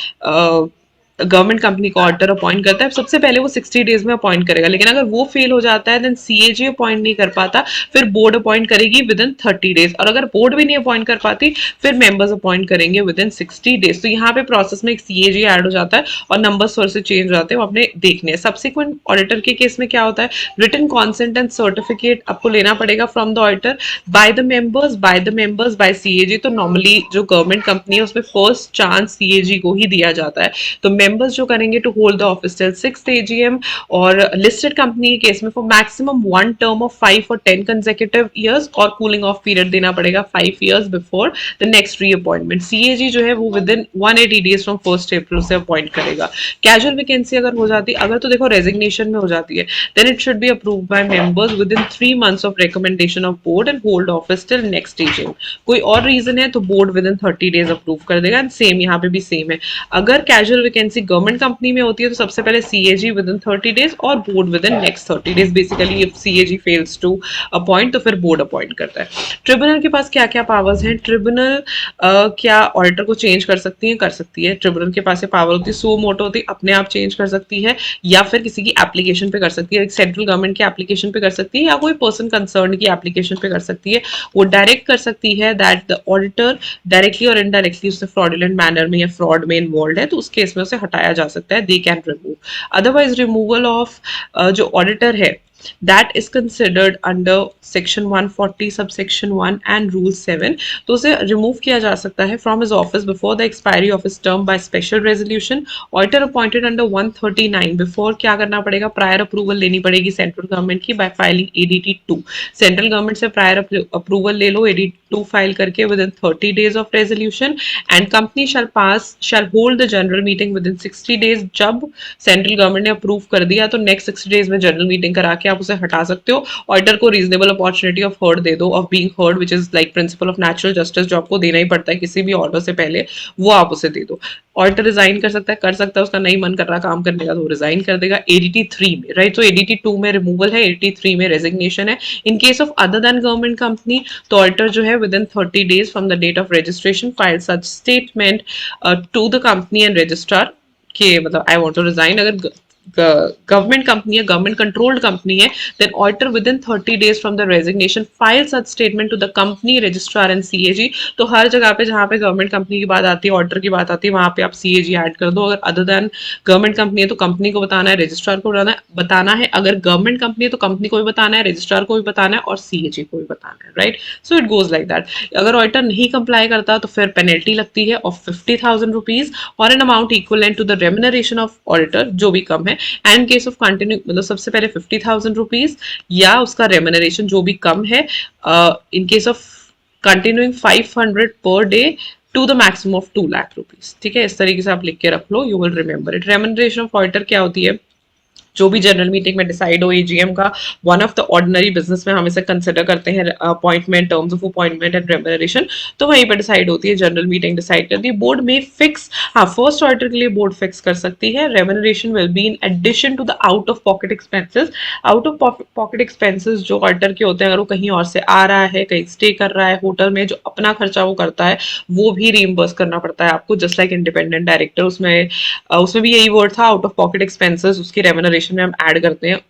गवर्नमेंट कंपनी को ऑडिटर अपॉइंट करता है. सबसे पहले वो 60 डेज में अपॉइंट करेगा, लेकिन अगर वो फेल हो जाता है देन सीएजी अपॉइंट नहीं कर पाता, फिर बोर्ड अपॉइंट करेगी विद इन 30 डेज, और अगर बोर्ड भी नहीं अपॉइंट कर पाती फिर मेंबर्स अपॉइंट करेंगे विद इन 60 डेज. तो यहाँ पे प्रोसेस में एक सीएजी ऐड हो जाता है और नंबर्स थोड़े से चेंज हो जाते हैं, वो अपने देखने हैं. सब्सिक्वेंट ऑडिटर के केस में क्या होता है, रिटन कॉन्सेंट एंड सर्टिफिकेट आपको लेना पड़ेगा from the auditor by the members by CAG. तो नॉर्मली जो गवर्नमेंट कंपनी है उसमें फर्स्ट चांस सीएजी को ही दिया जाता है. तो मेंबर्स जो करेंगे to hold the office till 6th AGM, और लिस्टेड कंपनी के केस में फॉर मैक्सिमम 1 टर्म ऑफ 5 और 10 कंसेक्यूटिव ईयर्स, और कूलिंग ऑफ पीरियड देना पड़ेगा 5 years before the next reappointment. CAG जो है वो within 180 days from 1st April से अपॉइंट करेगा. कैजुअल वैकेंसी अगर हो जाती, अगर तो देखो रेजिग्नेशन में हो जाती है, then it should be approved by members within 3 months of recommendation of board and hold office till next AGM. कोई और रीजन है तो board within 30 days approve कर देगा. एंड सेम यहाँ पे भी सेम है, अगर casual vacancy vacancy government company में होती है तो सबसे पहले सीएजी विद इन 30 डेज और board within next 30 days. Basically if CAG fails to appoint तो फिर बोर्ड अपॉइंट करता है। ट्रिब्यूनल के पास क्या क्या पावर्स हैं? ट्रिब्यूनल क्या ऑडिटर को चेंज कर सकती है? कर सकती है। ट्रिब्यूनल के पास ये पावर होती है, सो मोटो होती है, अपने आप चेंज कर सकती है या फिर किसी की एप्लीकेशन पे कर सकती है, सेंट्रल गवर्नमेंट की एप्लीकेशन पे कर सकती है या कोई पर्सन कंसर्न की एप्लीकेशन पे कर सकती है। वो डायरेक्ट कर सकती है दैट द ऑडिटर डायरेक्टली और इनडायरेक्टली उससे फ्रॉडुलेंट मैनर में या फ्रॉड में इन्वॉल्व है तो उस केस में उसे हटाया जा सकता है। They can remove. Otherwise removal of जो ऑडिटर है that is considered under section 140 subsection 1 and rule 7 तो उसे रिमूव किया जा सकता है from his office before the expiry of his term by special resolution। Auditor appointed under 139 before क्या करना पड़ेगा? प्रायर अप्रूवल लेनी पड़ेगी सेंट्रल गवर्नमेंट की bye filing ADT 2। Central government से प्रायर अप्रूवल ले लो एडीटी 2 फाइल करके with in 30 days of resolution and company shall hold the general meeting with in 60 days. जब सेंट्रल गवर्नमेंट ने अप्रूव कर दिया तो नेक्स्ट 60 डेज में जनरल मीटिंग करा के आप उसे हटा सकते हो। ऑडिटर को रीजनेबल अपॉर्चुनिटी ऑफ हर्ड दे दो, of being heard, which is like principle of natural justice जो आपको देना ही पड़ता है किसी भी ऑर्डर से पहले, वो आप उसे दे दो। ऑडिटर रिजाइन कर सकता है, उसका नहीं मन कर रहा काम करने का तो रिजाइन कर देगा। एडीटी 3 में राइट, तो एडीटी 2 में रिमूवल है, एडीटी 3 में रेजिग्नेशन है। In case of other than government company तो ऑडिटर जो है within 30 days from the date of registration file such statement to the company and registrar कि मतलब आई वांट टू रिजाइन। अगर government company है, government controlled company है, then auditor within 30 days from the resignation file such statement to the company registrar and CAG. तो हर जगह पे जहां पे गवर्नमेंट कंपनी की बात आती है, ऑडिटर की बात आती है, वहां पे आप सीएजी ऐड कर दो। अगर अदर देन गवर्नमेंट कंपनी है तो कंपनी को बताना है, रजिस्ट्रार को बताना है। अगर गवर्नमेंट कंपनी है तो कंपनी को भी बताना है, रजिस्ट्रार को भी बताना है और सीएजी को भी बताना है। Right, so it goes like that. अगर ऑडिटर नहीं कंप्लाई करता तो फिर पेनल्टी लगती है ऑफ 50,000 रुपीज और an amount equal to the remuneration of auditor जो भी कम है। एंड केस ऑफ कंटिन्यू मतलब सबसे पहले 50,000 रुपीज या उसका रेम्यूनरेशन जो भी कम है। In case of continuing 500 per day to the maximum of 2 lakh rupees. ठीक है, इस तरीके से आप लिख के रख लो, you will remember it. Remuneration of auditor क्या होती है? जो भी जनरल मीटिंग में डिसाइड हो एजीएम का, one of the ordinary business में हम इसे कंसिडर करते हैं appointment, terms of appointment and remuneration, तो वहीं पर डिसाइड होती है, जनरल मीटिंग डिसाइड करती है। बोर्ड में फिक्स, हाँ फर्स्ट ऑडिटर के लिए बोर्ड फिक्स कर सकती है। Remuneration will be in addition to the out of pocket expenses. Out of pocket expenses जो ऑडिटर के होते हैं, अगर वो कहीं और से आ रहा है, कहीं स्टे कर रहा है होटल में, जो अपना खर्चा वो करता है वो भी रीइंबर्स करना पड़ता है आपको, जस्ट लाइक इंडिपेंडेंट डायरेक्टर। उसमें भी यही वर्ड था, आउट ऑफ पॉकेट एक्सपेंसेस, उसकी रेम्यूनरेशन में हम ऐड करते हैं।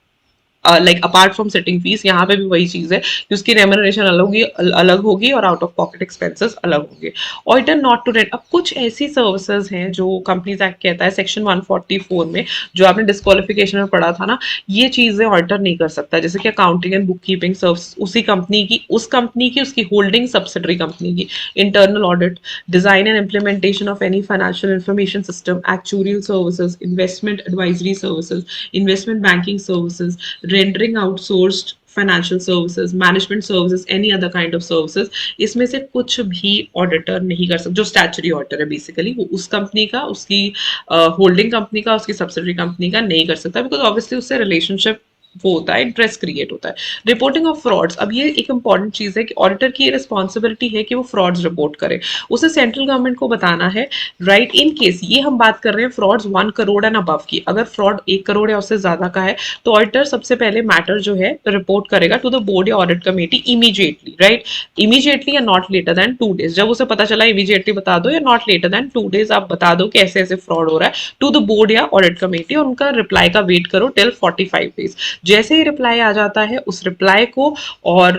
Like apart from sitting fees, यहाँ पे भी वही चीज है कि उसकी रेम्यूनरेशन अलग होगी और आउट ऑफ पॉकेट एक्सपेंसेस अलग होंगे। ऑडिटर नॉट टू रेंट, अब कुछ ऐसी सर्विसेज हैं जो कंपनीज एक्ट कहता है सेक्शन 144 में, जो आपने डिस्क्वालिफिकेशन में पढ़ा था ना, ये चीजें ऑडिटर नहीं कर सकता। जैसे कि accounting and book keeping service उसी कंपनी की, उस कंपनी की, उसकी होल्डिंग सब्सिडरी कंपनी की। Internal audit, design and implementation of any financial information system, actuarial services, investment advisory services, investment banking services, rendering outsourced financial services, management services, any other kind of services, इसमें से कुछ भी auditor नहीं कर सकता। जो statutory auditor है basically वो उस कंपनी का, उसकी होल्डिंग कंपनी का, उसकी सब्सिडरी कंपनी का नहीं कर सकता, बिकॉज ऑब्वियसली उससे रिलेशनशिप वो होता है, इंटरेस्ट क्रिएट होता है। रिपोर्टिंग ऑफ फ्रॉड्स, अब ये एक इंपॉर्टेंट चीज है कि ऑडिटर की रिस्पॉन्सिबिलिटी है कि वो फ्रॉड्स रिपोर्ट करे, उसे सेंट्रल गवर्नमेंट को बताना है। राइट, इन केस ये हम बात कर रहे हैं फ्रॉड्स 1 करोड़ एंड अबव की, अगर फ्रॉड 1 करोड़ या उससे ज्यादा का है तो ऑडिटर सबसे पहले मैटर जो है रिपोर्ट करेगा टू द बोर्ड या audit committee immediately. Right, immediately या नॉट लेटर देन 2 डेज, जब उसे पता चला इमीडिएटली बता दो या नॉट लेटर देन 2 डेज आप बता दो कि ऐसे ऐसे फ्रॉड हो रहा है टू द बोर्ड या ऑडिट कमेटी, और उनका रिप्लाई का वेट करो टिल 45 डेज। जैसे ही रिप्लाई आ जाता है उस रिप्लाई को और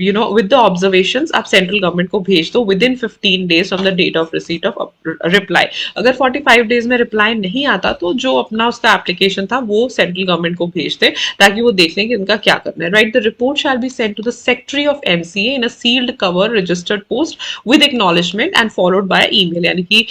you know with the observations आप सेंट्रल गवर्नमेंट को भेज दो within 15 days from the date of receipt of reply. अगर 45 डेज में रिप्लाई नहीं आता तो जो अपना उसका एप्लीकेशन था वो सेंट्रल गवर्नमेंट को भेज दे ताकि वो देख लें कि इनका क्या करना है। Right, the report shall be sent to the secretary of MCA in a sealed cover registered post with acknowledgement and followed by email, यानी कि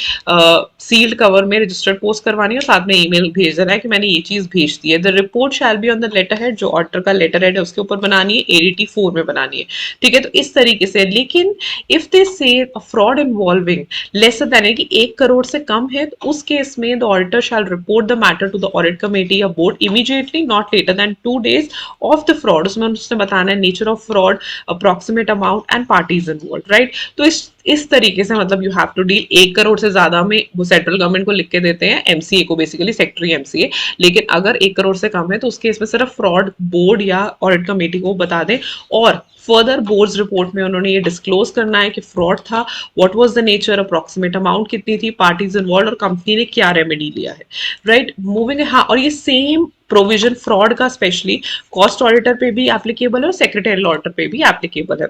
सील्ड कवर में रजिस्टर्ड पोस्ट करवानी है और साथ में ईमेल भेज देना है कि मैंने ये चीज भेज दी है। The report shall be on the letter head, जो ऑडिटर का लेटर हेड है उसके ऊपर बनानी है, ADT 4 में बनानी है, ठीक है। तो इस तरीके से, लेकिन इफ दे से फ्रॉड इन्वॉल्विंग लेसर देन कि 1 करोड़ से कम है, तो उस केस में the auditor shall report the matter to the audit committee या board immediately, not later than 2 days of the fraud. उसमें उसने बताना है nature of fraud, approximate amount and parties involve, right. तो इस तरीके से मतलब you have to deal. 1 crore से ज्यादा में वो सेंट्रल गवर्नमेंट को लिख के देते हैं, MCA को, बेसिकली सेक्रेटरी MCA। लेकिन अगर 1 करोड़ से कम है तो उस केस में सिर्फ फ्रॉड बोर्ड या ऑडिट कमेटी को बता दें, और फर्दर बोर्ड्स रिपोर्ट में उन्होंने ये डिस्क्लोज करना है कि फ्रॉड था, what was the nature, approximate amount कितनी थी, पार्टीज इन्वॉल्व और कंपनी ने क्या रेमेडी लिया है, राइट। मूविंग, हाँ, और ये सेम प्रोविजन फ्रॉड का स्पेशली कॉस्ट ऑडिटर पे भी एप्लीकेबल है और सेक्रेटरियल ऑडिटर पे भी एप्लीकेबल है।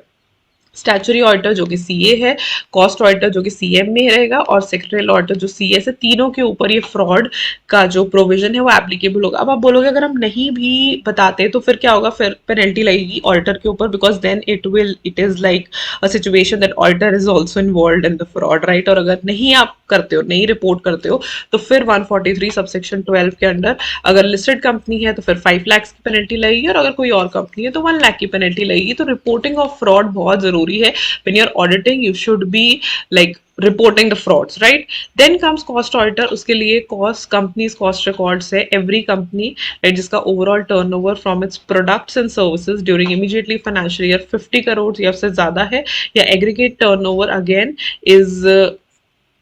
स्टैचुरी ऑडिटर जो कि CA है, कॉस्ट ऑडिटर जो कि CM में रहेगा, और सेक्रेटरियल ऑडिटर जो CS है, तीनों के ऊपर ये फ्रॉड का जो प्रोविजन है वो एप्लीकेबल होगा। अब आप बोलोगे अगर हम नहीं भी बताते तो फिर क्या होगा, फिर पेनल्टी लगेगी ऑडिटर के ऊपर, because then it is like a situation that auditor is also involve in the fraud, right. और अगर नहीं आप करते हो, नहीं रिपोर्ट करते हो, तो फिर 143 सबसेक्शन 12 के अंडर अगर लिस्टेड कंपनी है तो फिर 5 लाख की पेनल्टी लगेगी, और अगर कोई और कंपनी है तो 1 लाख की पेनल्टी लगेगी। तो रिपोर्टिंग ऑफ फ्रॉड बहुत जरूरी है। When you are auditing you should be like reporting the frauds, right? Then comes cost auditor, उसके लिए cost companies cost records है, every company, right, जिसका overall turnover from its products and services during immediately financial year 50 crore या उससे ज्यादा है, या aggregate turnover again is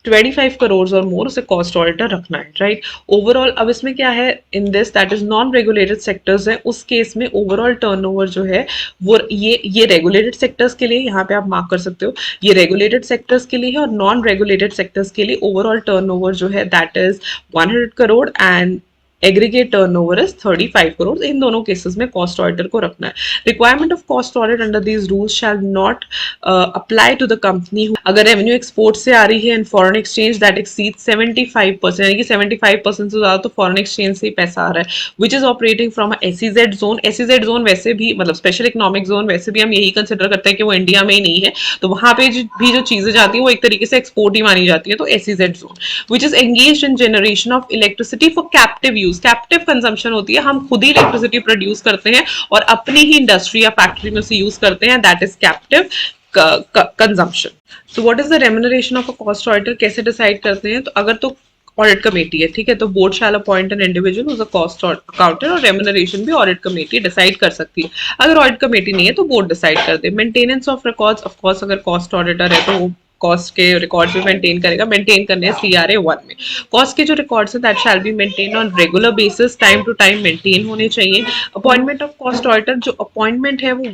25 crore और मोर, उसे कॉस्ट ऑडिटर रखना है, राइट। ओवरऑल अब इसमें क्या है, in this that is non regulated sectors है, उस केस में ओवरऑल टर्नओवर जो है वो ये रेगुलेटेड सेक्टर्स के लिए, यहाँ पे आप मार्क कर सकते हो, ये रेगुलेटेड सेक्टर्स के लिए है, और नॉन रेगुलेटेड सेक्टर्स के लिए ओवरऑल टर्नओवर जो है that is 100 crore and aggregate turnover is 35 crore. इन दोनों केसेस में कॉस्ट ऑडिटर को रखना है। Requirement of cost audit under these rules shall not apply to the company अगर रेवेन्यू एक्सपोर्ट से आ रही है and foreign exchange that exceed 75%, यानी कि 75% से ज्यादा तो फॉरेन एक्सचेंज से ही पैसा आ रहा है, which is operating from SEZ zone. SEZ zone वैसे भी मतलब स्पेशल इकोनॉमिक जोन, वैसे भी हम यही कंसिडर करते हैं कि वो इंडिया में ही नहीं है, तो वहां पे भी जो चीजें जाती है वो एक तरीके से एक्सपोर्ट ही मानी जाती है। तो SEZ zone which is engage in generation of electricity for captive use, captive consumption होती है, हम खुद ही इलेक्ट्रिसिटी प्रोड्यूस करते हैं और अपनी ही इंडस्ट्री या फैक्ट्री में उसे यूज करते हैं, that is captive consumption. So what is the remuneration of a cost auditor, कैसे डिसाइड करते हैं, तो अगर तो ऑडिट कमेटी है, ठीक है, तो board shall appoint an individual who is a cost accountant, और रेम्यूनरेशन भी ऑडिट कमेटी डिसाइड कर सकती है। अगर ऑडिट कमेटी नहीं है तो बोर्ड डिसाइड कर दे। Maintenance of records, of course अगर कॉस्ट ऑडिटर है तो वो कॉस्ट के रिकॉर्ड्स भी मेंटेन करेगा, मेंटेन करने हैं CRA 1 में। कॉस्ट के जो रिकॉर्ड्स हैं that shall be maintain on regular basis, time to time maintain होने चाहिए। अपॉइंटमेंट ऑफ कॉस्ट ऑडिटर, जो अपॉइंटमेंट है वो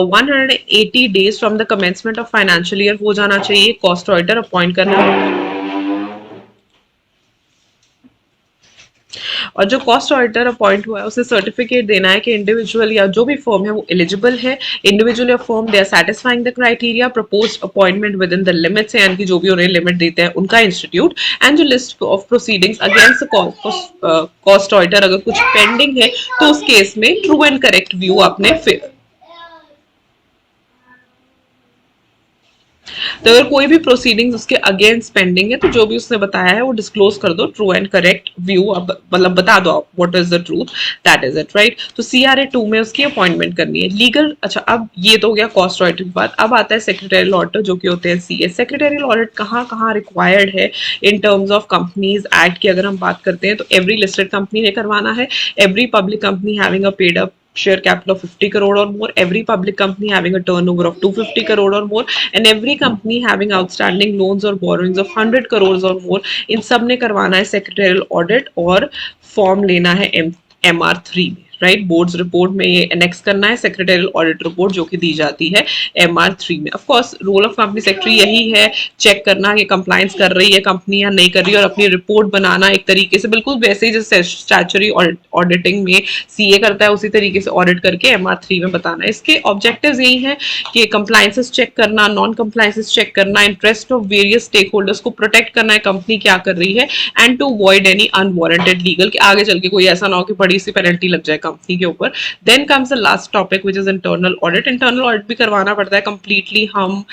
180 days from the commencement of financial year हो जाना चाहिए कॉस्ट ऑडिटर अपॉइंट करना। और जो कॉस्ट ऑडिटर अपॉइंट हुआ है उसे सर्टिफिकेट देना है कि इंडिविजुअल या जो भी फर्म है वो एलिजिबल है, इंडिविजुअल या firm they are satisfying the criteria proposed appointment within the limits है, यानी कि जो भी उन्हें लिमिट देते हैं उनका इंस्टीट्यूट, एंड जो list of proceedings against cost auditor अगर कुछ पेंडिंग है तो उस केस में ट्रू एंड करेक्ट व्यू आपने फिर, तो अगर कोई भी प्रोसीडिंग्स उसके अगेंस्ट पेंडिंग है तो जो भी उसने बताया है वो डिस्क्लोज कर दो, ट्रू एंड करेक्ट व्यू, मतलब बता दो आप what is the truth, that is it, right. तो CRA 2 में उसकी अपॉइंटमेंट करनी है लीगल। अच्छा, अब ये तो हो गया कॉस्ट ऑडिट की बात, अब आता है सेक्रेटरियल ऑडिटर जो कि होते हैं CS। सेक्रेटरियल ऑडिट कहाँ कहाँ रिक्वायर्ड है in terms of companies act की अगर हम बात करते हैं तो एवरी लिस्टेड कंपनी ने करवाना है, every public company having a paid up share capital of 50 crore or more, every public company having a turnover of 250 crore or more, and every company having outstanding loans or borrowings of 100 crores or more, इन सब ने करवाना है secretarial audit और form लेना है MR3 में, right. Boards report में ये एनेक्स करना है सेक्रेटरियल ऑडिट रिपोर्ट जो कि दी जाती है MR3 में। Of course role of company secretary यही है, चेक करना कि कंप्लायंस कर रही है कंपनी या नहीं कर रही है, और अपनी रिपोर्ट बनाना एक तरीके से बिल्कुल वैसे ही जैसे स्टैचुटरी ऑडिटिंग में CA करता है उसी तरीके से ऑडिट करके MR3 में बताना है। इसके ऑब्जेक्टिव्स यही हैं कि कंप्लायंसेस चेक करना, नॉन कंप्लायंसेस चेक करना, interest of various stake holders को प्रोटेक्ट करना है कंपनी क्या कर रही है, and to avoid any unwarranted legal, कि आगे चल के कोई ऐसा ना हो कि बड़ी सी पेनल्टी लग जाए कंपनी के ऊपर। Then comes the last topic which is internal audit. Internal audit भी करवाना पड़ता है, कंप्लीटली हम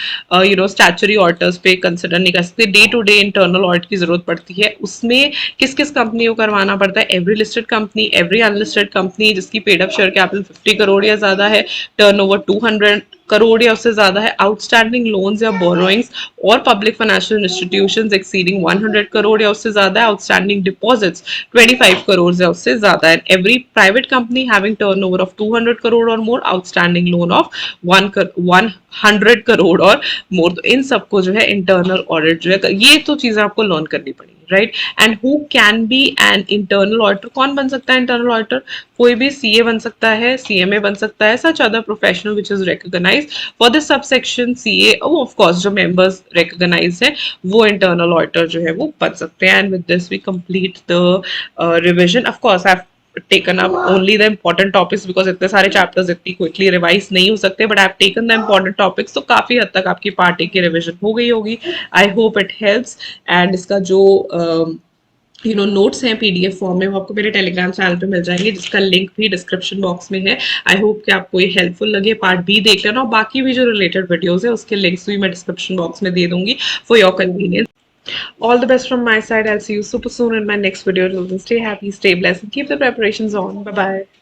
स्टैचुरी ऑडिटर्स पे कंसिडर नहीं कर सकते, day to day internal audit की जरूरत पड़ती है। उसमें किस किस कंपनी को करवाना पड़ता है? Every listed company, every unlisted company जिसकी paid up share capital 50 crore या ज्यादा है, टर्नओवर 200 करोड़ या उससे ज्यादा है, आउटस्टैंडिंग लोन्स या बोरोइंग्स और public financial institutions exceeding 100 crore या उससे ज्यादा है, आउटस्टैंडिंग डिपॉजिट्स 25 करोड़ या उससे ज्यादा है, every private company having turnover of 200 crore और मोर, आउटस्टैंडिंग लोन ऑफ 100 करोड़ और मोर। तो इन सबको जो है इंटरनल ऑडिट जो है, ये तो चीजें आपको लर्न करनी पड़ेगी, right. And who can be an internal auditor? कौन बन सकता है इंटरनल ऑडिटर? कोई भी सीए बन सकता है, सीएमए बन सकता है, such other professional which is recognised for this subsection CA. Of course जो मेंबर्स रिकॉग्नाइज्ड है वो इंटरनल ऑडिटर जो है वो बन सकते हैं। And with this we complete the revision. Of course I taken up only the important topics because इतने सारे chapters इतनी quickly revise नहीं हो सकते, but I've taken the important topics, तो काफी हद तक आपकी पार्ट ए की रिविजन हो गई होगी। I hope it helps. And इसका जो नोट्स हैं पीडीएफ फॉर्म में, वो आपको मेरे टेलीग्राम चैनल पे मिल जाएंगे, जिसका लिंक भी डिस्क्रिप्शन बॉक्स में है। आई होप कि आपको ये हेल्पफुल लगे। पार्ट बी देख लेना, और बाकी भी जो रिलेटेड वीडियोस है उसके लिंक्स भी मैं डिस्क्रिप्शन बॉक्स में दे दूंगी for your convenience. All the best from my side. I'll see you super soon in my next video. Till then, stay happy, stay blessed, and keep the preparations on. Bye bye.